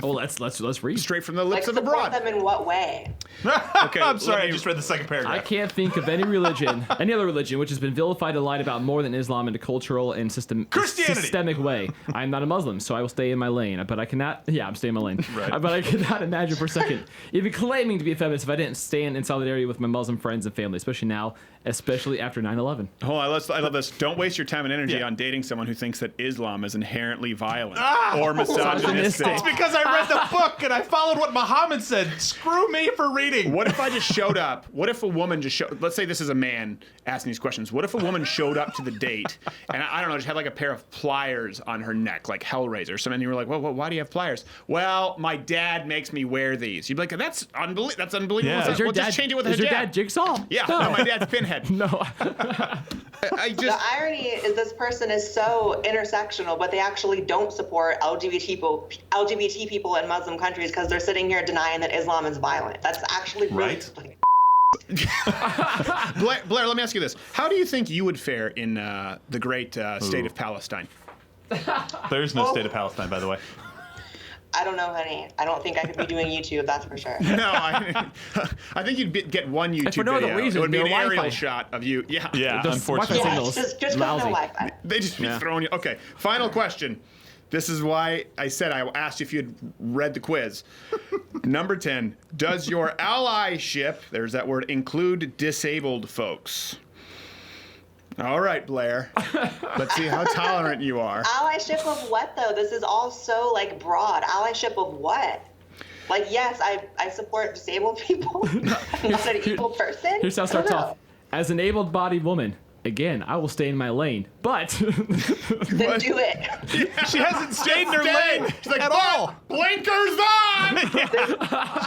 Oh, let's read. straight from the Like, lips of support abroad? them in what way? Okay, I'm sorry, let I me- just read the second paragraph. I can't think of any religion, any other religion, which has been vilified and lied about more than Islam in a cultural and Christianity! systemic way. I'm not a Muslim, so I will stay in my lane. But I cannot. Yeah, I'm staying in my lane. Right. But I cannot imagine for a second even claiming to be a feminist if I didn't stand in solidarity with my Muslim friends and family, especially now, especially after 9/11. Hold on, I love this. Don't waste your time and energy Yeah. on dating someone who thinks that Islam is inherently violent Ah! or misogynistic. Misogynistic. It's because I read the book and I followed what Muhammad said. Screw me for reading. What if I just showed up? What if a woman just showed? Let's say this is a man asking these questions. What if a woman showed up to the date and I don't know, just had like a pair of pliers on her neck, like Hellraiser or something? And you were like, well, why do you have pliers? Well, my dad makes me wear these. You'd be like, that's unbelievable. That's unbelievable. Yeah. We'll just change it with a is your hijab. dad Jigsaw? Yeah, No. no, my dad's Pinhead. No. I The just. irony is this person is so intersectional, but they actually don't support LGBT people in Muslim countries because they're sitting here denying that Islam is violent. That's actually really Right. like, Blaire, let me ask you this. How do you think you would fare in the great state of Palestine? There's no state of Palestine, by the way. I don't know, honey. I don't think I could be doing YouTube, that's for sure. No, I think you'd get one YouTube for no other video. reason, It would be no an aerial Wi-Fi. shot of you. Yeah. Yeah, The unfortunately. Wi-Fi Yeah, signals just go no lousy. Wi-Fi. They just be Yeah. throwing you. Okay, final question. This is why I said I asked you if you had read the quiz. Number 10, does your allyship, there's that word, include disabled folks? All right, Blaire. Let's see how tolerant you are. Allyship of what, though? This is all so, like, broad. Allyship of what? Like, yes, I support disabled people. I'm not an evil person. Here's how it starts off. As an able-bodied woman, again, I will stay in my lane, but... Then do it. She hasn't stayed in her lane at all. Blinkers on!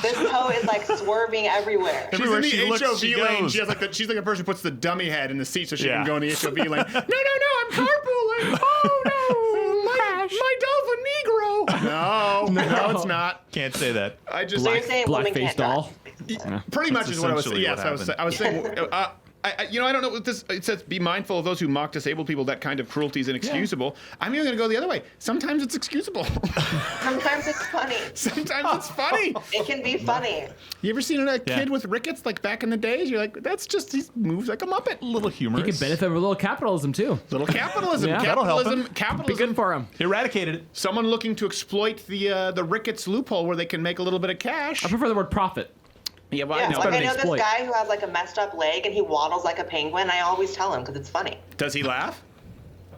This hoe is, like, swerving everywhere. She's Everywhere in the she looks, HOV she lane. goes. She has like she's like a person who puts the dummy head in the seat so she Yeah. can go in the HOV lane. No, I'm carpooling. Oh no, my Dolphin Negro. No, it's not. Can't say that. I just So you're saying women Black-faced can't drive? doll. pretty much That's is what I was saying. essentially Yes, what I was saying. I don't know what this. It says be mindful of those who mock disabled people. That kind of cruelty is inexcusable. I'm even going to go the other way. Sometimes it's excusable. Sometimes it's funny. Sometimes it's funny. It can be funny. You ever seen a kid with rickets like back in the days? You're like, that's just he moves like a muppet. A little humorous. You can benefit from a little capitalism, too. Little capitalism. Yeah. That'll help him. Be Capitalism. good for him. Eradicated it. Someone looking to exploit the rickets loophole where they can make a little bit of cash. I prefer the word profit. Yeah, well, Yeah, I know. like I better know than this exploit. guy who has like a messed up leg and he waddles like a penguin. I always tell him because it's funny. Does he laugh?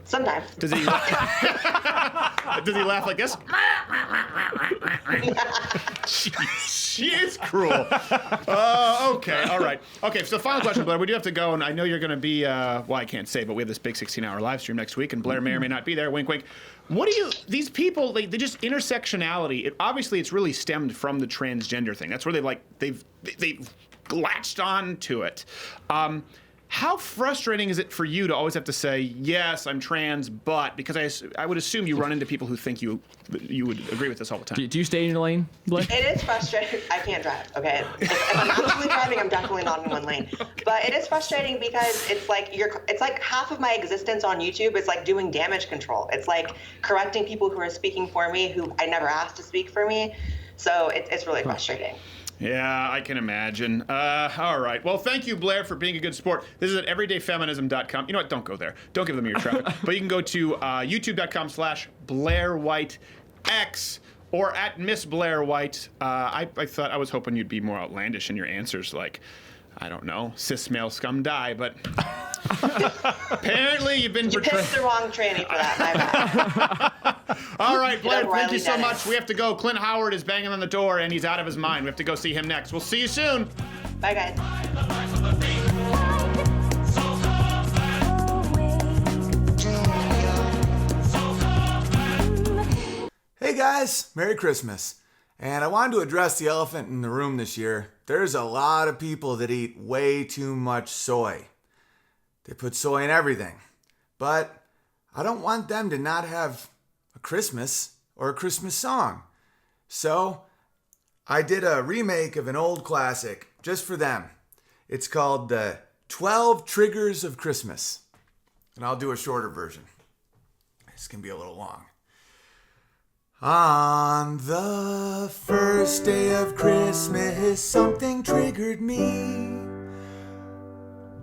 Sometimes. Does he? Does he laugh like this? She is cruel. Okay, all right. Okay, so final question, Blaire. We do have to go, and I know you're going to be, well, I can't say, but we have this big 16-hour live stream next week, and Blaire may or may not be there. Wink, wink. What do you, these people, they just, intersectionality, obviously it's really stemmed from the transgender thing. That's where they've latched on to it. How frustrating is it for you to always have to say, yes, I'm trans, but, because I would assume you run into people who think you would agree with this all the time. Do you stay in your lane, Blaire? It is frustrating. I can't drive, okay? If I'm actually driving, I'm definitely not in one lane. But it is frustrating because it's like it's like half of my existence on YouTube is like doing damage control. It's like correcting people who are speaking for me who I never asked to speak for me. So it's really frustrating. Yeah, I can imagine. All right. Well, thank you, Blaire, for being a good sport. This is at everydayfeminism.com. You know what? Don't go there. Don't give them your traffic. But you can go to youtube.com/Blaire White X or at Miss Blaire White. I was hoping you'd be more outlandish in your answers, like, I don't know, cis male scum die, but apparently you've been You portrayed. picked the wrong tranny for that, my bad. All right, Blaire, thank Riley you so Dennis. much. We have to go. Clint Howard is banging on the door, and he's out of his mind. We have to go see him next. We'll see you soon. Bye, guys. Hey guys, Merry Christmas. And I wanted to address the elephant in the room this year. There's a lot of people that eat way too much soy. They put soy in everything. But I don't want them to not have a Christmas or a Christmas song. So I did a remake of an old classic just for them. It's called the 12 Triggers of Christmas. And I'll do a shorter version. This can be a little long. On the first day of Christmas, something triggered me.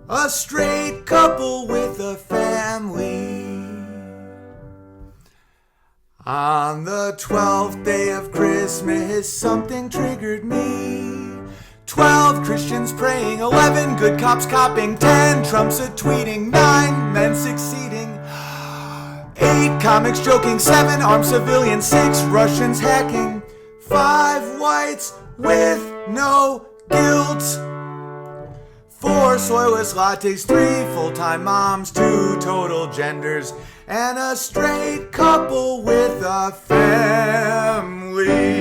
A straight couple with a family. On the 12th day of Christmas, something triggered me. 12 Christians praying, 11 good cops copping, 10 Trumps a-tweeting, 9 men succeeding. 8 comics joking, 7 armed civilians, 6 Russians hacking, 5 whites with no guilt, 4 soyless lattes, 3 full-time moms, 2 total genders, and a straight couple with a family.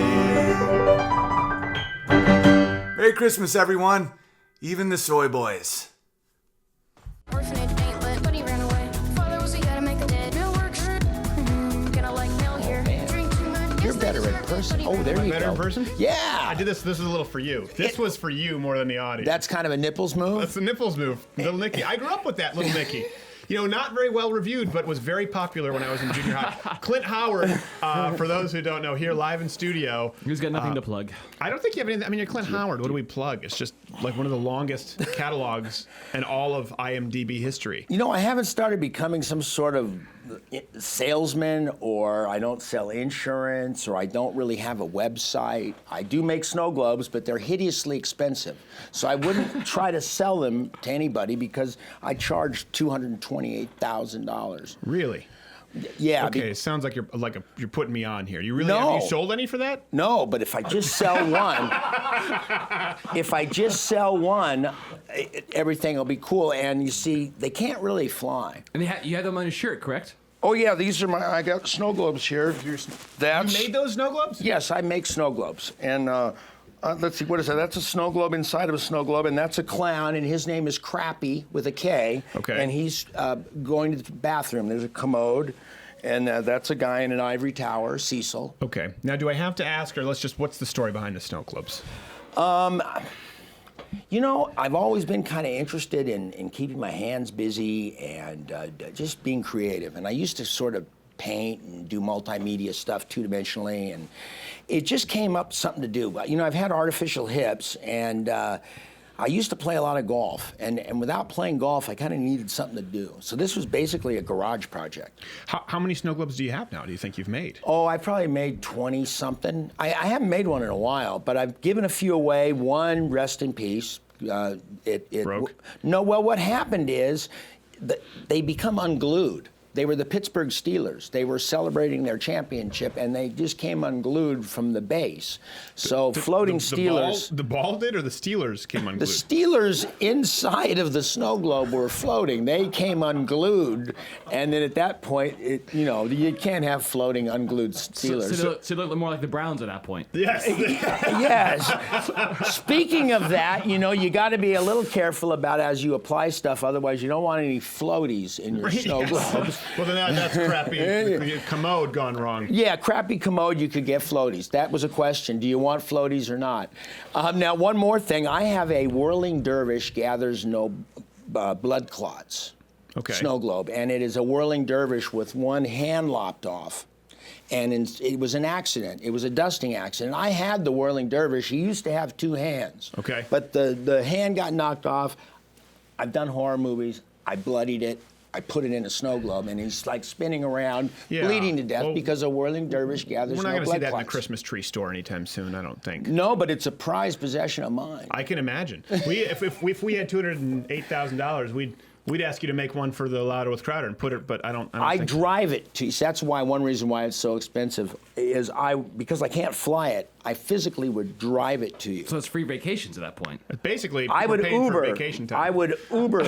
Merry Christmas, everyone, even the soy boys. Orphanage ain't lit, but he ran away. Father was a guy to make a dead. Mill works. Gonna like mail here. Drink too much. You're better in person. Oh, there you Better go. in person? Yeah. I did this. This is a little for you. This was for you more than the audience. That's kind of a nipples move. That's the nipples move. Little Nicky. I grew up with that, Little Nicky. You know, not very well reviewed, but was very popular when I was in junior high. Clint Howard, for those who don't know, here live in studio. Who's got nothing to plug? I don't think you have anything. I mean, you're Clint Howard. What do we plug? It's just like one of the longest catalogs in all of IMDb history. You know, I haven't started becoming some sort of salesman, or I don't sell insurance, or I don't really have a website. I do make snow globes, but they're hideously expensive. So I wouldn't try to sell them to anybody because I charge $228,000. Really? Yeah. Okay, it sounds like you're putting me on here. You really have you sold any for that? No, but if I just sell one, everything will be cool. And you see, they can't really fly. And you had them on your shirt, correct? Oh yeah, these are I got snow globes here. You made those snow globes? Yes, I make snow globes. And let's see, what is that? That's a snow globe inside of a snow globe, and that's a clown, and his name is Crappy with a K. Okay. And he's going to the bathroom. There's a commode, and that's a guy in an ivory tower, Cecil. Okay. Now, do I have to ask, or what's the story behind the snow globes? You know, I've always been kind of interested in keeping my hands busy and just being creative. And I used to sort of paint and do multimedia stuff two-dimensionally, and it just came up something to do. You know, I've had artificial hips, and I used to play a lot of golf, and without playing golf, I kind of needed something to do. So this was basically a garage project. How many snow globes do you have now, do you think you've made? Oh, I probably made 20-something. I haven't made one in a while, but I've given a few away. One, rest in peace. It broke? No, well, what happened is they become unglued. They were the Pittsburgh Steelers. They were celebrating their championship, and they just came unglued from the base. So floating Steelers. The ball did, or the Steelers came unglued? The Steelers inside of the snow globe were floating. They came unglued, and then at that point, you can't have floating unglued Steelers. So they look more like the Browns at that point. Yes. Yes. Speaking of that, you got to be a little careful about as you apply stuff. Otherwise, you don't want any floaties in your snow globes. Well, then that's crappy. The commode gone wrong. Yeah, crappy commode, you could get floaties. That was a question. Do you want floaties or not? Now, one more thing. I have a whirling dervish gathers no blood clots snow globe, and it is a whirling dervish with one hand lopped off. And it was an accident. It was a dusting accident. I had the whirling dervish. He used to have two hands. Okay. But the hand got knocked off. I've done horror movies. I bloodied it. I put it in a snow globe, and he's like spinning around, bleeding to death because a whirling dervish gathers no blood clots. We're not going to see that in the Christmas tree store anytime soon, I don't think. No, but it's a prized possession of mine. I can imagine. If we had $208,000, we'd ask you to make one for the Louder with Crowder and put it, but I don't think drive it to. That's one reason why it's so expensive is because I can't fly it. I physically would drive it to you. So it's free vacations at that point. Basically, I would paying Uber. For vacation time. I would Uber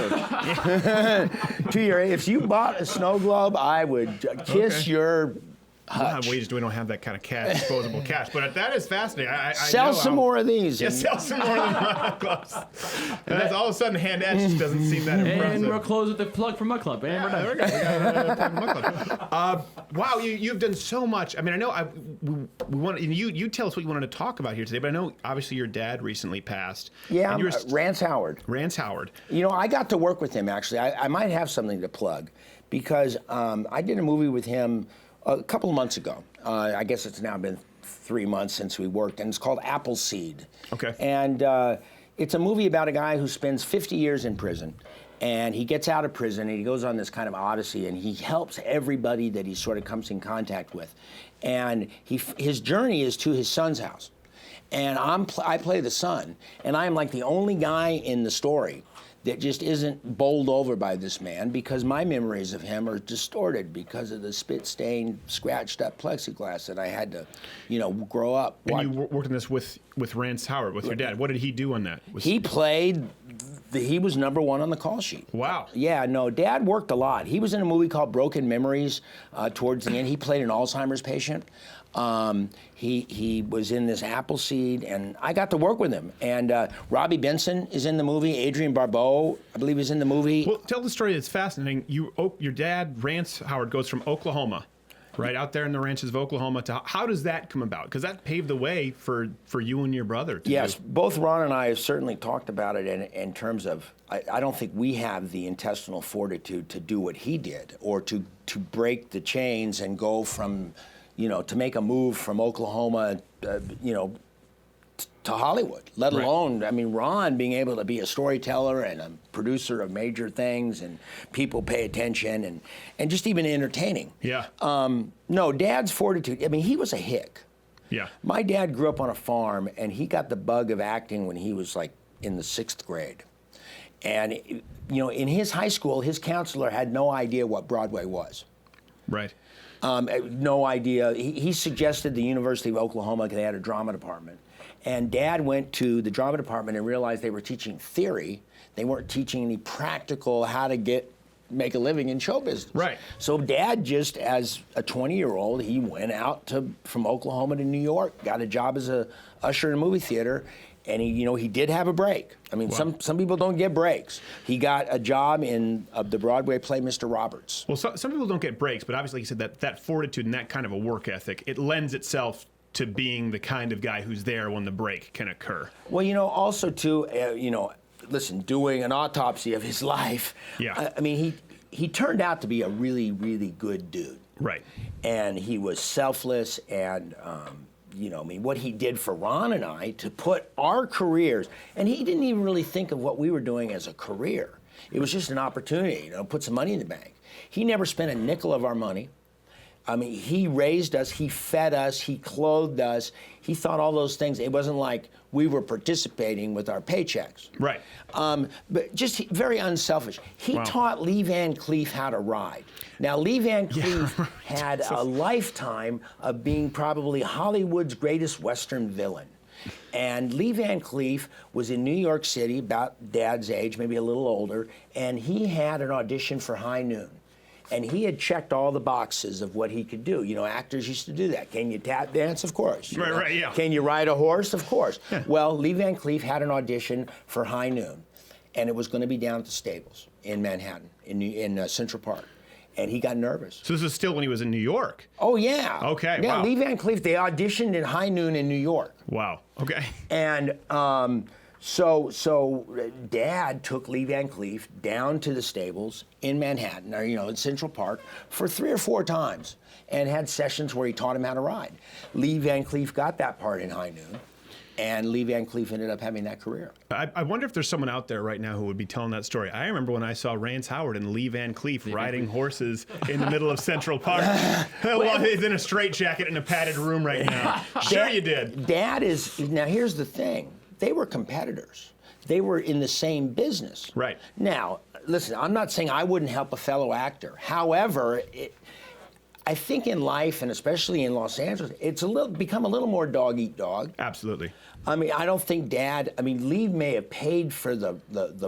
to your. If you bought a snow globe, I would kiss your. We don't have that kind of disposable cash, but that is fascinating. I sell some more of these. Yeah, sell some more of the gloves. And that's all of a sudden hand etched doesn't seem that impressive. And we'll close with the plug for Mud Club. And we're done. There we go. We got a plug for Mud Club. Wow, you've done so much. I mean, I know we want you tell us what you wanted to talk about here today, but I know obviously your dad recently passed. Yeah, Rance Howard. Rance Howard. I got to work with him actually. I might have something to plug because I did a movie with him a couple of months ago. I guess it's now been 3 months since we worked, and it's called Appleseed. Okay. And it's a movie about a guy who spends 50 years in prison, and he gets out of prison, and he goes on this kind of odyssey, and he helps everybody that he sort of comes in contact with. And his journey is to his son's house. And I play the son, and I am like the only guy in the story that just isn't bowled over by this man because my memories of him are distorted because of the spit-stained, scratched-up plexiglass that I had to, grow up. And you worked on this with Rance Howard, with your dad. What did he do on that? He was number one on the call sheet. Wow. Yeah, no, Dad worked a lot. He was in a movie called Broken Memories towards the end. He played an Alzheimer's patient. He was in this Appleseed, and I got to work with him. And Robbie Benson is in the movie. Adrienne Barbeau, I believe, is in the movie. Well, tell the story. It's fascinating. Your dad, Rance Howard, goes from Oklahoma, right out there in the ranches of Oklahoma. How does that come about? Because that paved the way for you and your brother. Yes, both Ron and I have certainly talked about it in terms of, I don't think we have the intestinal fortitude to do what he did, or to break the chains and go from, to make a move from Oklahoma, to Hollywood, let alone, I mean, Ron being able to be a storyteller and a producer of major things, and people pay attention, and just even entertaining. Yeah. No, Dad's fortitude, I mean, he was a hick. Yeah. My dad grew up on a farm, and he got the bug of acting when he was like in the 6th grade. And, you know, in his high school, his counselor had no idea what Broadway was. Right. No idea. He suggested the University of Oklahoma, because they had a drama department. And Dad went to the drama department and realized they were teaching theory. They weren't teaching any practical how to make a living in show business. Right. So Dad, just as a 20-year-old, he went out from Oklahoma to New York, got a job as a usher in a movie theater, and he did have a break. I mean, some people don't get breaks. He got a job in the Broadway play Mr. Roberts. Well, some people don't get breaks, but obviously, like you said, that fortitude and that kind of a work ethic, it lends itself to being the kind of guy who's there when the break can occur. Well, also too, listen, doing an autopsy of his life. Yeah. I mean, he turned out to be a really, really good dude. Right. And he was selfless, and I mean, what he did for Ron and I to put our careers, and he didn't even really think of what we were doing as a career. It was just an opportunity, put some money in the bank. He never spent a nickel of our money. I mean, he raised us, he fed us, he clothed us. He thought all those things. It wasn't like we were participating with our paychecks. Right. But just very unselfish. He taught Lee Van Cleef how to ride. Now, Lee Van Cleef had a lifetime of being probably Hollywood's greatest Western villain. And Lee Van Cleef was in New York City, about Dad's age, maybe a little older, and he had an audition for High Noon. And he had checked all the boxes of what he could do. Actors used to do that. Can you tap dance? Of course. Right, yeah. Can you ride a horse? Of course. Yeah. Well, Lee Van Cleef had an audition for High Noon, and it was going to be down at the Stables in Manhattan, in Central Park. And he got nervous. So this was still when he was in New York? Oh, yeah. Okay, yeah, wow. Lee Van Cleef, they auditioned in High Noon in New York. Wow, okay. And so Dad took Lee Van Cleef down to the Stables in Manhattan, or in Central Park, for 3 or 4 times, and had sessions where he taught him how to ride. Lee Van Cleef got that part in High Noon, and Lee Van Cleef ended up having that career. I wonder if there's someone out there right now who would be telling that story. I remember when I saw Rance Howard and Lee Van Cleef riding horses in the middle of Central Park. Well, he's in a straitjacket in a padded room right now. Sure you did. Dad is, now here's the thing. They were competitors. They were in the same business. Right. Now, listen, I'm not saying I wouldn't help a fellow actor. However, I think in life, and especially in Los Angeles, it's become a little more dog eat dog. Absolutely. I mean, I don't think Lee may have paid for the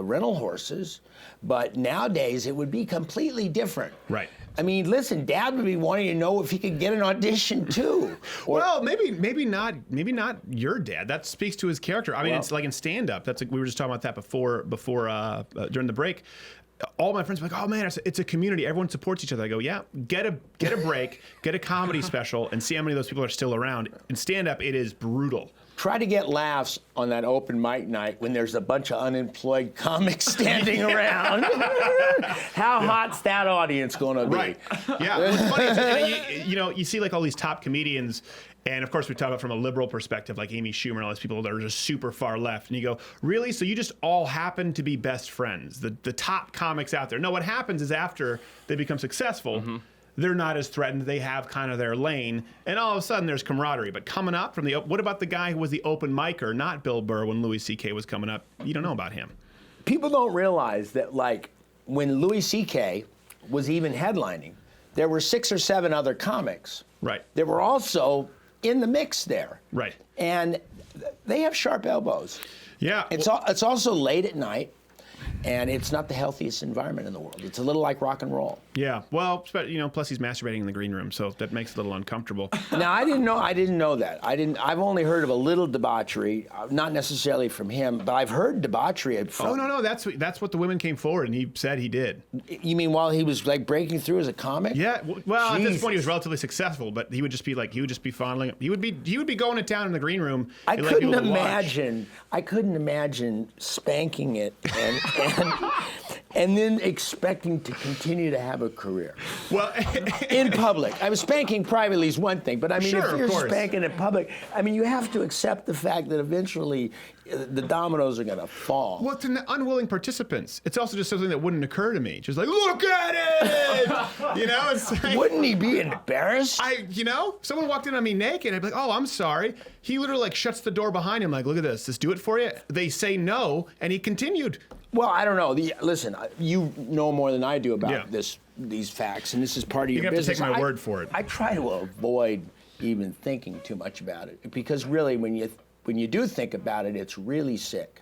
rental horses, but nowadays it would be completely different. Right. I mean, listen, Dad would be wanting to know if he could get an audition too. Well, maybe not your dad. That speaks to his character. I mean, it's like in stand-up. We were just talking about that before during the break. All my friends were like, "Oh man, it's a community. Everyone supports each other." I go, "Yeah, get a break, get a comedy special, and see how many of those people are still around." In stand-up, it is brutal. Try to get laughs on that open mic night when there's a bunch of unemployed comics standing around. How hot's that audience going to be? Right. Yeah. Well, it's funny. You see like all these top comedians, and of course we talk about from a liberal perspective, like Amy Schumer and all these people that are just super far left. And you go, really? So you just all happen to be best friends, the top comics out there. No, what happens is after they become successful, they're not as threatened. They have kind of their lane, and all of a sudden there's camaraderie. But coming up from what about the guy who was the open micer, not Bill Burr, when Louis C.K. was coming up? You don't know about him. People don't realize that, like, when Louis C.K. was even headlining, there were 6 or 7 other comics. Right. That were also in the mix there. Right. And they have sharp elbows. Yeah. It's also late at night. And it's not the healthiest environment in the world. It's a little like rock and roll. Yeah, well, plus he's masturbating in the green room, so that makes it a little uncomfortable. Now, I didn't know that. I've only heard of a little debauchery, not necessarily from him, but I've heard debauchery from... Oh, no, that's what the women came forward, and he said he did. You mean while he was, like, breaking through as a comic? Yeah, well, Jesus. At this point he was relatively successful, but he would just be fondling him. He would be going to town in the green room. I couldn't imagine spanking it and then expecting to continue to have a career. Well, in public. I mean, spanking privately is one thing, but I mean, Sure, if of you're course. spanking in public, I mean, you have to accept the fact that eventually the dominoes are going to fall. Well, to unwilling participants, it's also just something that wouldn't occur to me. Just like, look at it! You know, it's like, Wouldn't he be embarrassed? if someone walked in on me naked, I'd be like, oh, I'm sorry. He literally like shuts the door behind him, like, look at this. Does do it for you? They say no, and he continued. Well, I don't know. Listen, you know more than I do about Yeah. these facts, and this is part of your have to business. take my word for it. I try to avoid even thinking too much about it because really, when you do think about it, it's really sick.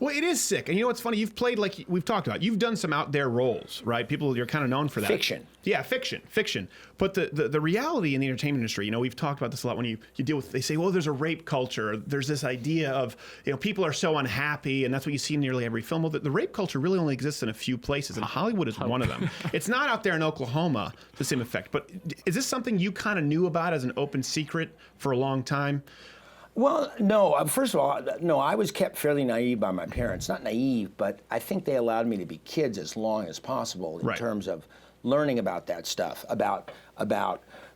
Well, it is sick. And you know what's funny? You've played, like we've talked about, you've done some out there roles, right? People, you're kind of known for that. Fiction. Yeah, fiction. But the reality in the entertainment industry, we've talked about this a lot when you deal with, they say, well, there's a rape culture. There's this idea of, people are so unhappy, and that's what you see in nearly every film. Well, the rape culture really only exists in a few places, and Hollywood is one of them. It's not out there in Oklahoma, the same effect. But is this something you kind of knew about as an open secret for a long time? Well, no. First of all, no. I was kept fairly naive by my parents. Not naive, but I think they allowed me to be kids as long as possible in terms of learning about that stuff, about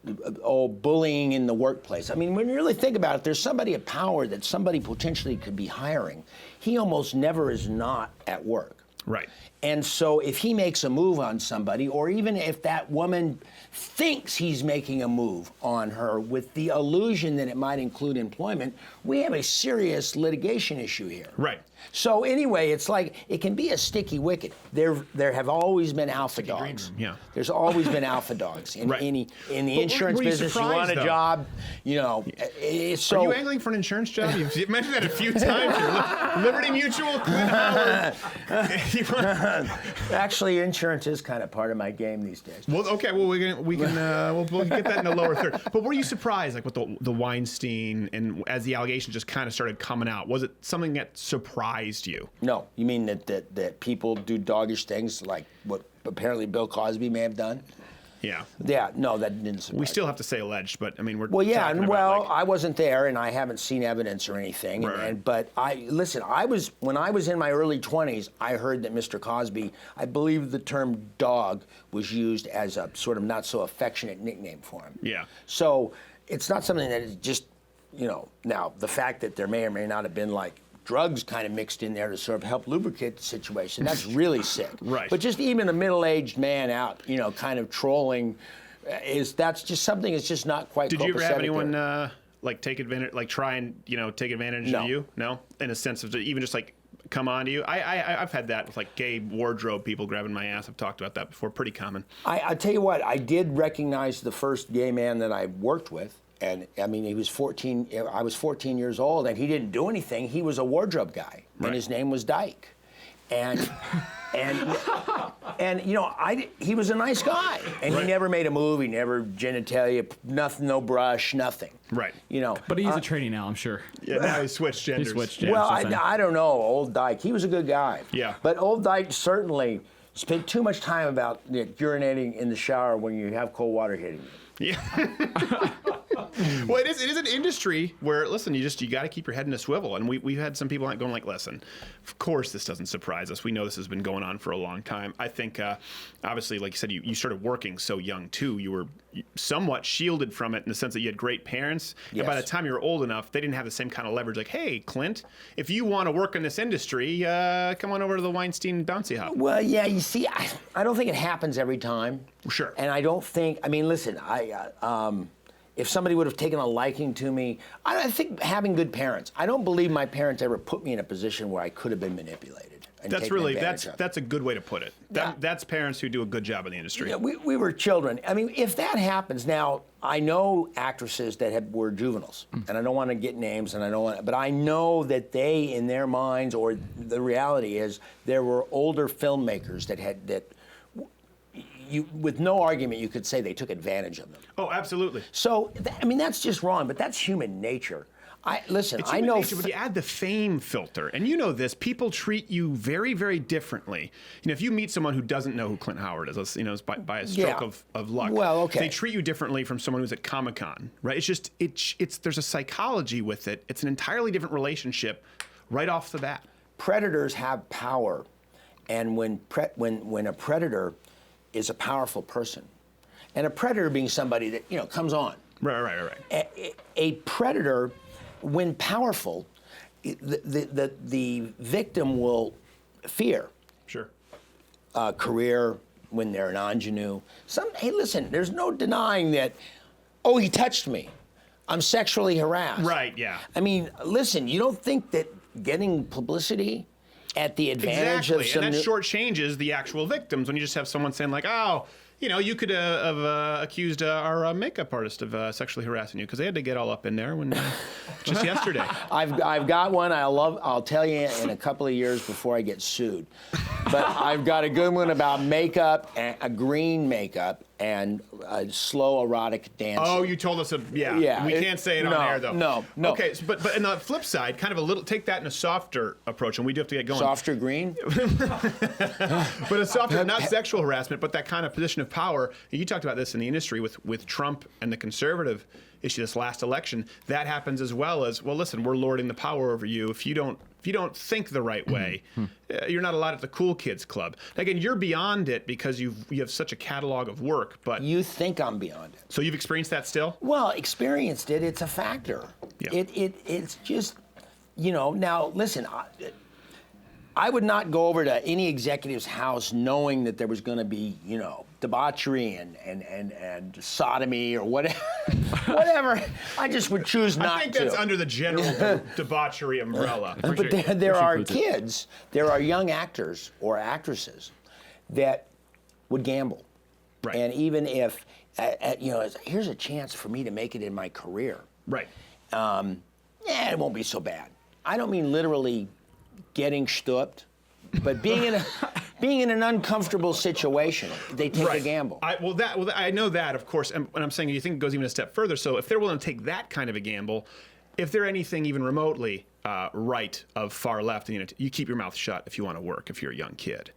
bullying in the workplace. I mean, when you really think about it, there's somebody of power that somebody potentially could be hiring. He almost never is not at work. Right. And so if he makes a move on somebody, or even if that woman thinks he's making a move on her with the illusion that it might include employment, we have a serious litigation issue here. Right. So anyway, it's like, it can be a sticky wicket. There have always been alpha dogs. Yeah. There's always been alpha dogs in Right. in the But insurance were you business. You want surprised, a though? job, so. Are you angling for an insurance job? You've mentioned that a few times. Liberty Mutual, Clint Howard. Actually, insurance is kind of part of my game these days. Well, okay. Well, we'll get that in the lower third. But were you surprised, like with the Weinstein, and as the allegations just kind of started coming out? Was it something that surprised you? No, you mean that people do doggish things like what apparently Bill Cosby may have done? Yeah. Yeah, no, that didn't surprise We still have to say alleged, but I mean, we're Well, yeah, talking and about, I wasn't there, and I haven't seen evidence or anything. Right. But when I was in my early 20s, I heard that Mr. Cosby, I believe the term dog was used as a sort of not so affectionate nickname for him. Yeah. So it's not something that is just, now the fact that there may or may not have been like drugs kind of mixed in there to sort of help lubricate the situation, that's really sick. Right. But just even a middle-aged man out, kind of trolling, that's just something that's just not quite. Did you ever have copacetic anyone there. like take advantage, like try and take advantage No. of you? No, in a sense of even just like come on to you. I've had that with like gay wardrobe people grabbing my ass. I've talked about that before. Pretty common. I tell you what, I did recognize the first gay man that I worked with. And I mean, he was 14. I was 14 years old, and he didn't do anything. He was a wardrobe guy, and his name was Dyke. And he was a nice guy, and he never made a move. He never genitalia, nothing, no brush, nothing. Right. But he's a trainee now, I'm sure. Yeah. Now he switched genders. He switched genders. Well, I don't know, old Dyke. He was a good guy. Yeah. But old Dyke certainly spent too much time about urinating in the shower when you have cold water hitting you. Yeah. Well, it is an industry where, listen, you got to keep your head in a swivel. And we've had some people going like, listen, of course this doesn't surprise us. We know this has been going on for a long time. I think, obviously, like you said, you started working so young, too. You were somewhat shielded from it in the sense that you had great parents. Yes. And by the time you were old enough, they didn't have the same kind of leverage. Like, hey, Clint, if you want to work in this industry, come on over to the Weinstein bouncy house. Well, yeah, you see, I don't think it happens every time. Sure. And I don't think, listen, if somebody would have taken a liking to me, I think having good parents. I don't believe my parents ever put me in a position where I could have been manipulated. And That's a good way to put it. That's parents who do a good job in the industry. Yeah, we were children. I mean, if that happens now, I know actresses that were juveniles, and I don't want to get names, but I know that they, in their minds, or the reality is, there were older filmmakers that. With no argument, you could say they took advantage of them. Oh, absolutely. So, that's just wrong, but that's human nature. It's human nature, but you add the fame filter, and you know this. People treat you very, very differently. If you meet someone who doesn't know who Clint Howard is, by a stroke of luck. Well, okay. They treat you differently from someone who's at Comic-Con, right? It's just, there's a psychology with it. It's an entirely different relationship right off the bat. Predators have power. And when a predator is a powerful person, and a predator being somebody that, you know, comes on. Right. A predator, when powerful, the victim will fear. Sure. Career, when they're an ingenue. Hey, listen, there's no denying that, oh, he touched me. I'm sexually harassed. Right, yeah. I mean, listen, you don't think that getting publicity at the advantage of some... And that shortchanges the actual victims when you just have someone saying like, oh, you know, you could have accused our makeup artist of sexually harassing you because they had to get all up in there when just yesterday. I've got one. I'll tell you in a couple of years before I get sued. But I've got a good one about makeup, and a green makeup, and slow erotic dancing. Oh, you told us. Yeah. We can't say it on air though. No. Okay, but on the flip side, kind of a little take that in a softer approach, and we do have to get going. Softer green. But a softer, not sexual harassment, but that kind of position of power. You talked about this in the industry with Trump and the conservative issue this last election. That happens as well as, well, listen, we're lording the power over you. If you don't think the right way, you're not allowed at the cool kids club. Again, you're beyond it because you have such a catalog of work, but you think I'm beyond it. So you've experienced that still? Well, experienced it. It's a factor. Yeah. It's just, you know. Now listen, I would not go over to any executive's house knowing that there was going to be, you know, debauchery and sodomy or whatever. Whatever. I just would choose not to. I think that's under the general debauchery umbrella. But there are kids, there are young actors or actresses that would gamble. Right. And even if, you know, here's a chance for me to make it in my career. Right. It won't be so bad. I don't mean literally getting stooped, but being in an uncomfortable situation, they take a gamble. I know that, of course, and I'm saying you think it goes even a step further. So if they're willing to take that kind of a gamble, if they're anything even remotely right of far left, you keep your mouth shut if you want to work. If you're a young kid.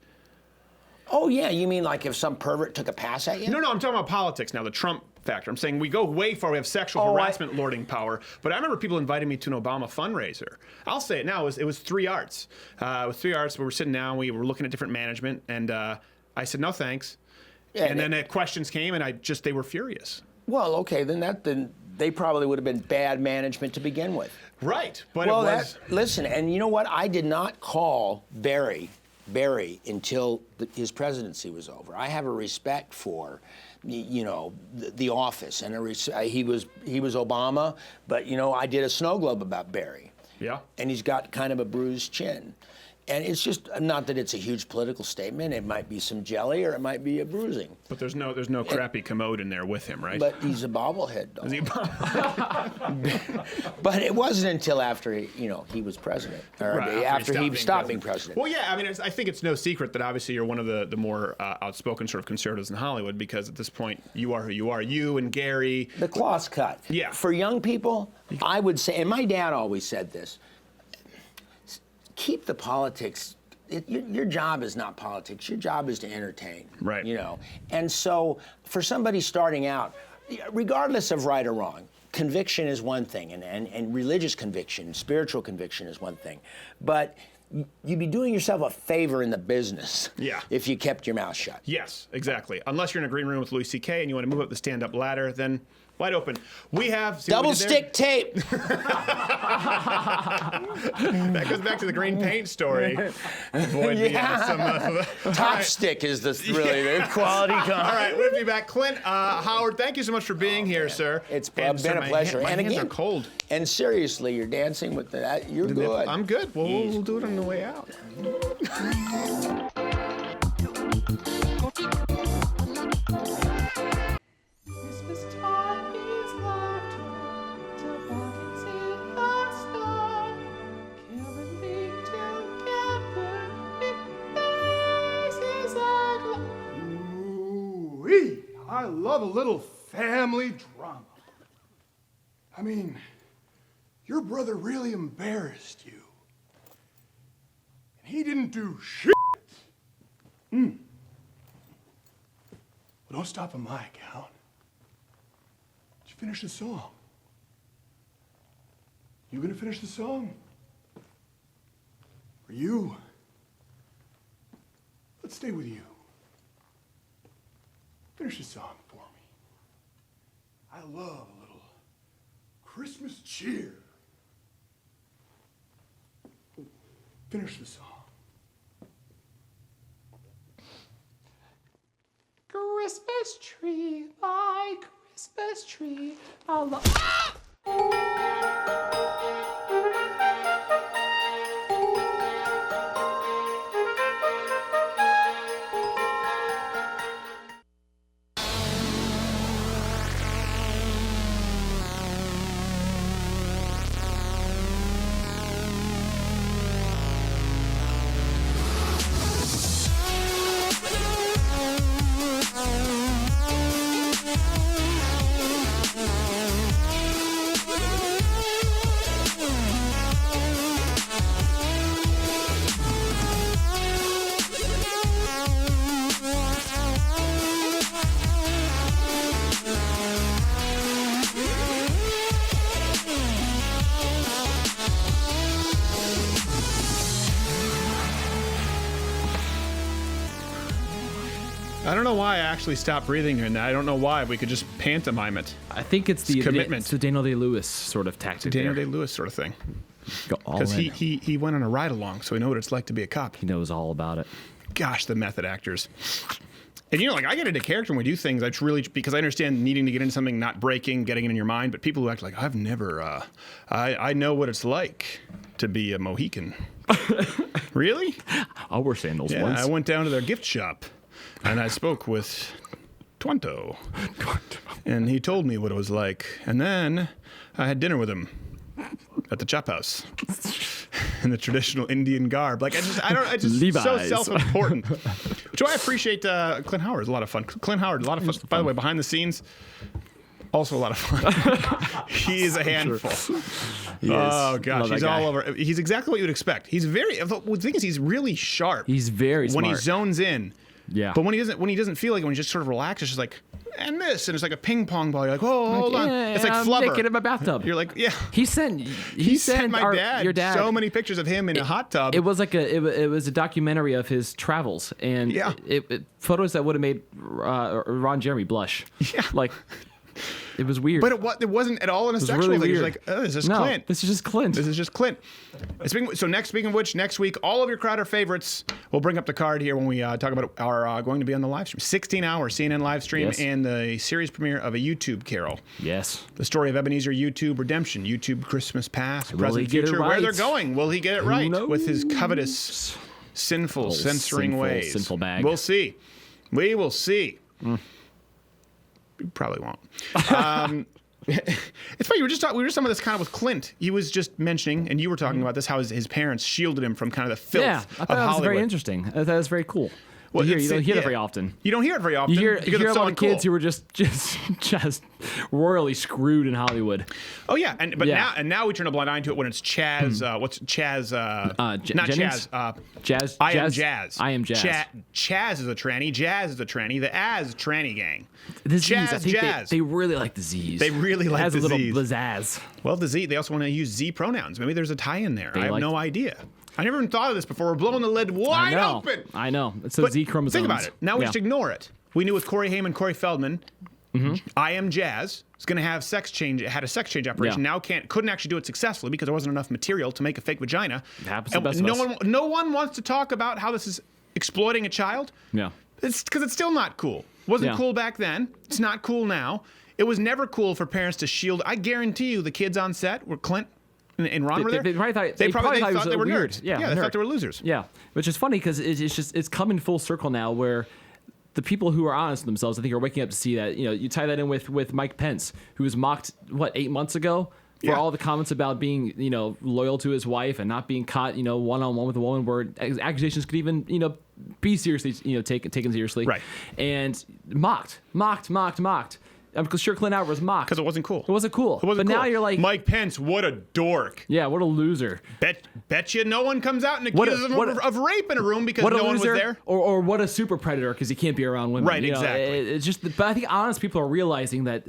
Oh yeah, you mean like if some pervert took a pass at you? No, I'm talking about politics now. The Trump factor. I'm saying we go way far. We have sexual harassment lording power. But I remember people inviting me to an Obama fundraiser. I'll say it now. It was 3 arts. With 3 arts, we were sitting down. We were looking at different management, and I said no thanks. Yeah, and then questions came, and they were furious. Well, okay, then they probably would have been bad management to begin with. Right, but listen, and you know what? I did not call Barry until his presidency was over. I have a respect for, you know, the office, and he was Obama, but you know, I did a snow globe about Barry. Yeah. And he's got kind of a bruised chin. And it's just not that it's a huge political statement. It might be some jelly or it might be a bruising. But there's no crappy commode in there with him, right? But he's a bobblehead dog. Is he But it wasn't until after he was president, or after he stopped being president. Well, yeah, I mean, I think it's no secret that obviously you're one of the more outspoken sort of conservatives in Hollywood, because at this point you are who you are. You and Gary. The cloth's cut. Yeah. For young people, I would say, and my dad always said this, keep the politics. Your job is not politics. Your job is to entertain. Right. You know, and so for somebody starting out, regardless of right or wrong, conviction is one thing, and religious conviction, spiritual conviction is one thing, but you'd be doing yourself a favor in the business. Yeah. If you kept your mouth shut. Yes, exactly. Unless you're in a green room with Louis C.K. and you want to move up the stand-up ladder, then wide open. We have double stick tape. That goes back to the green paint story. Avoid Top stick is the quality. All right, we'll be back. Clint Howard, thank you so much for being here, sir. It's been a pleasure. My hands are cold. And seriously, you're dancing with that. You're good. I'm good. Well, we'll do it on the way out. I love a little family drama. I mean, your brother really embarrassed you. And he didn't do shit. Well, don't stop on my account. Did you finish the song? You gonna finish the song? Or you Let's stay with you. Finish the song for me. I love a little Christmas cheer. Finish the song. Christmas tree, my Christmas tree. I love. I don't know why I actually stopped breathing during that. I don't know why. We could just pantomime it. I think it's the commitment. It's the Daniel Day-Lewis sort of tactic. Daniel Day-Lewis sort of thing. Because he went on a ride along, so he knows what it's like to be a cop. He knows all about it. Gosh, the method actors. And like I get into character when we do things. It's really because I understand needing to get into something, not breaking, getting it in your mind. But people who act like I've never, I know what it's like to be a Mohican. Really? I'll wear sandals Yeah, once. I went down to their gift shop, and I spoke with Twinto, and he told me what it was like. And then I had dinner with him at the chop house in the traditional Indian garb. Like it's just Levi's. So self-important. Which I appreciate. Clint Howard is a lot of fun. Clint Howard, a lot of fun. By the way, behind the scenes, also a lot of fun. He is a handful. Oh gosh, he's all over. He's exactly what you would expect. He's very. The thing is, he's really sharp. He's very smart. When he zones in. Yeah. But when he doesn't feel like it, when he just sort of relaxes, it's just like, and this, and it's like a ping pong ball. You're like, oh, hold on. It's like flubber. Naked in my bathtub. You're like, yeah. He sent your dad so many pictures of him in a hot tub. It was like it was a documentary of his travels, and photos that would have made Ron Jeremy blush. Yeah. Like. It was weird. But it wasn't at all in a sexual really thing. It's weird. like, oh, this is No, Clint. this is just Clint. This is just Clint. Speaking of which, next week, all of your Crowder favorites, we'll bring up the card here when we talk about our going to be on the live stream. 16-hour CNN live stream and the series premiere of a YouTube Carol. Yes. The story of Ebenezer YouTube redemption, YouTube Christmas past, Will present, he get it future, right? where they're going. Will he get it right knows? with his covetous, sinful, censoring ways? Sinful bag. We'll see. We will see. We probably won't. It's funny. We were just talking about this kind of with Clint. He was just mentioning, and you were talking about this, how his parents shielded him from kind of the filth Yeah, I of thought that was Hollywood. very interesting. I thought that was very cool. Well, you don't hear that very often. You don't hear it very often. You hear because it's a so lot of kids uncool. who were just royally screwed in Hollywood. Oh yeah, now we turn a blind eye to it when it's Chaz. What's Chaz? Not Jennings? Chaz. Jazz. I am Jazz. I am Jazz. Chaz is a tranny. Jazz is a tranny. The Az tranny gang. The Z's, Chaz, I think Jazz. they really like the Z's. They really like it has the a little Z's. pizzazz. Well, the Z. They also want to use Z pronouns. Maybe there's a tie in there. I have no idea. I never even thought of this before. We're blowing the lid wide open. I know. It's those Z chromosomes. Think about it. Now we just ignore it. We knew with Corey Haim and Corey Feldman, I Am Jazz is going to have sex change. It had a sex change operation. Now couldn't actually do it successfully because there wasn't enough material to make a fake vagina. It happens to the best of us. No one wants to talk about how this is exploiting a child. Yeah. It's because it's still not cool. Wasn't cool back then. It's not cool now. It was never cool for parents to shield. I guarantee you the kids on set were Clint and Ron were there. They probably thought, they thought they were weird. nerds. Yeah, they thought they were losers. Yeah, which is funny because it's coming full circle now where the people who are honest with themselves, I think, are waking up to see that. You tie that in with Mike Pence, who was mocked 8 months ago for all the comments about being loyal to his wife and not being caught one-on-one with a woman, where accusations could even be seriously taken seriously. Right. And mocked. Because sure, Clint Howard was mocked. Because it wasn't cool. It wasn't cool. But now you're like... Mike Pence, what a dork. Yeah, what a loser. Bet you no one comes out and accuses him of rape in a room because no one was there. Or what a super predator because he can't be around women. Right, exactly. It's just... But I think honest people are realizing that,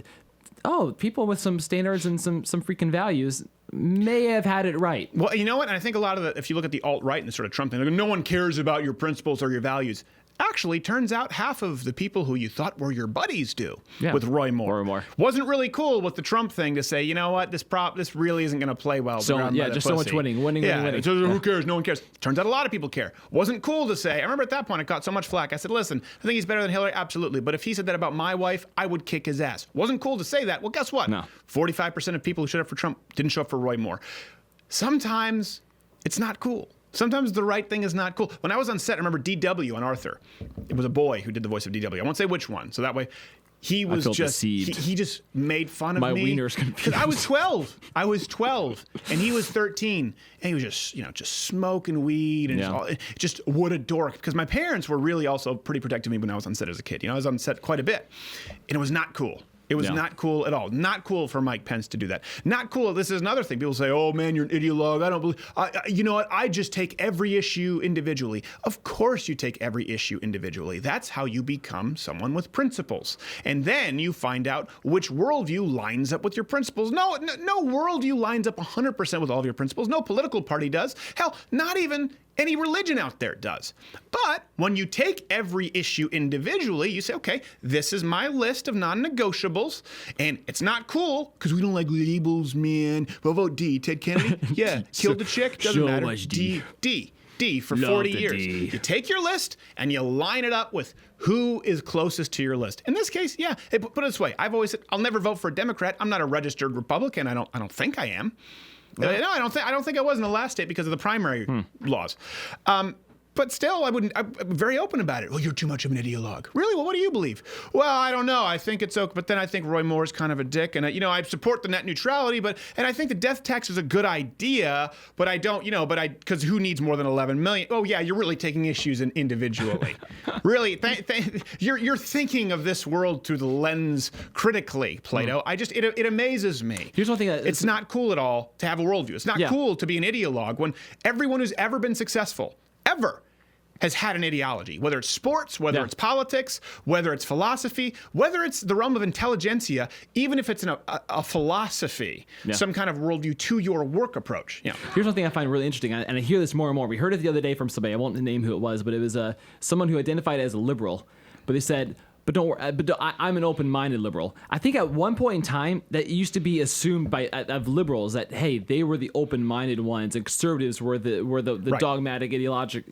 people with some standards and some freaking values may have had it right. Well, you know what? And I think a lot of if you look at the alt-right and the sort of Trump thing, no one cares about your principles or your values. actually, turns out half of the people who you thought were your buddies do with Roy Moore. Roy Moore. Wasn't really cool with the Trump thing to say, you know what, this really isn't going to play well. So just so much winning. So who cares? No one cares. Turns out a lot of people care. Wasn't cool to say. I remember at that point I got so much flack. I said, listen, I think he's better than Hillary. Absolutely. But if he said that about my wife, I would kick his ass. Wasn't cool to say that. Well, guess what? No. 45% of people who showed up for Trump didn't show up for Roy Moore. Sometimes it's not cool. Sometimes the right thing is not cool. When I was on set, I remember DW on Arthur. It was a boy who did the voice of DW. I won't say which one, so that way he was just he just made fun of me. My wiener's confused. I was 12. And he was 13, and he was just smoking weed and just what a dork. Because my parents were really also pretty protective of me when I was on set as a kid. I was on set quite a bit, and it was not cool. It was not cool at all. Not cool for Mike Pence to do that. Not cool. This is another thing. People say, oh, man, you're an ideologue. I don't believe. You know what? I just take every issue individually. Of course you take every issue individually. That's how you become someone with principles. And then you find out which worldview lines up with your principles. No worldview lines up 100% with all of your principles. No political party does. Hell, not even any religion out there does. But when you take every issue individually, you say, okay, this is my list of non-negotiables, and it's not cool because we don't like labels, man. We'll vote D. Ted Kennedy? Yeah. Killed the chick? Doesn't matter. D for 40 years. You take your list and you line it up with who is closest to your list. In this case, put it this way. I've always said, I'll never vote for a Democrat. I'm not a registered Republican. I don't think I am. No, I don't think I was in the last state because of the primary laws. But still, I'm very open about it. Well, you're too much of an ideologue. Really? Well, what do you believe? Well, I don't know. I think it's okay. But then I think Roy Moore's kind of a dick. And, I support the net neutrality. And I think the death tax is a good idea. But I don't, because who needs more than 11 million? Oh, yeah, you're really taking issues individually. Really? You're thinking of this world through the lens critically, Plato. It amazes me. Here's one thing. It's not cool at all to have a worldview. It's not cool to be an ideologue when everyone who's ever been successful, ever, has had an ideology, whether it's sports, whether it's politics, whether it's philosophy, whether it's the realm of intelligentsia, even if it's a philosophy, some kind of worldview to your work approach. Here's one thing I find really interesting, and I hear this more and more. We heard it the other day from somebody. I won't name who it was, but it was someone who identified as a liberal, but they said, but don't worry, I'm an open-minded liberal. I think at one point in time that used to be assumed of liberals that, hey, they were the open-minded ones and conservatives were the dogmatic, ideological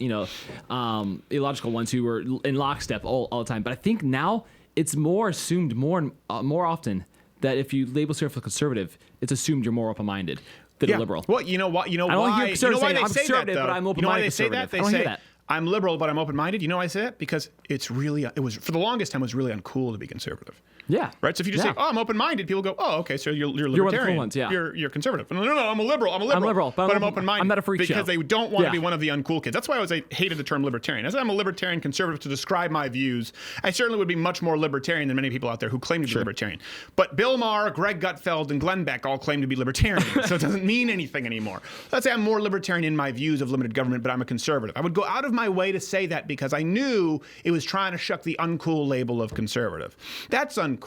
ones who were in lockstep all the time. But I think now it's more assumed more often that if you label yourself a conservative, it's assumed you're more open-minded than a liberal. Well, you know why? I don't hear conservatives saying, I'm conservative, but I'm open-minded. You know why they say that? I don't hear that. I'm liberal, but I'm open-minded. You know why I say that? Because it was for the longest time, it was really uncool to be conservative. Yeah. Right? So if you just say, oh, I'm open-minded, people go, oh, okay, so you're libertarian. You're one of the cool ones, You're conservative. No, I'm a liberal. I'm liberal, but I'm open-minded. I'm not a freak because show. They don't want to be one of the uncool kids. That's why I hated the term libertarian. I said I'm a libertarian conservative to describe my views. I certainly would be much more libertarian than many people out there who claim to be libertarian. But Bill Maher, Greg Gutfeld, and Glenn Beck all claim to be libertarian, so it doesn't mean anything anymore. Let's say I'm more libertarian in my views of limited government, but I'm a conservative. I would go out of my way to say that because I knew it was trying to shuck the uncool label of conservative. That's uncool.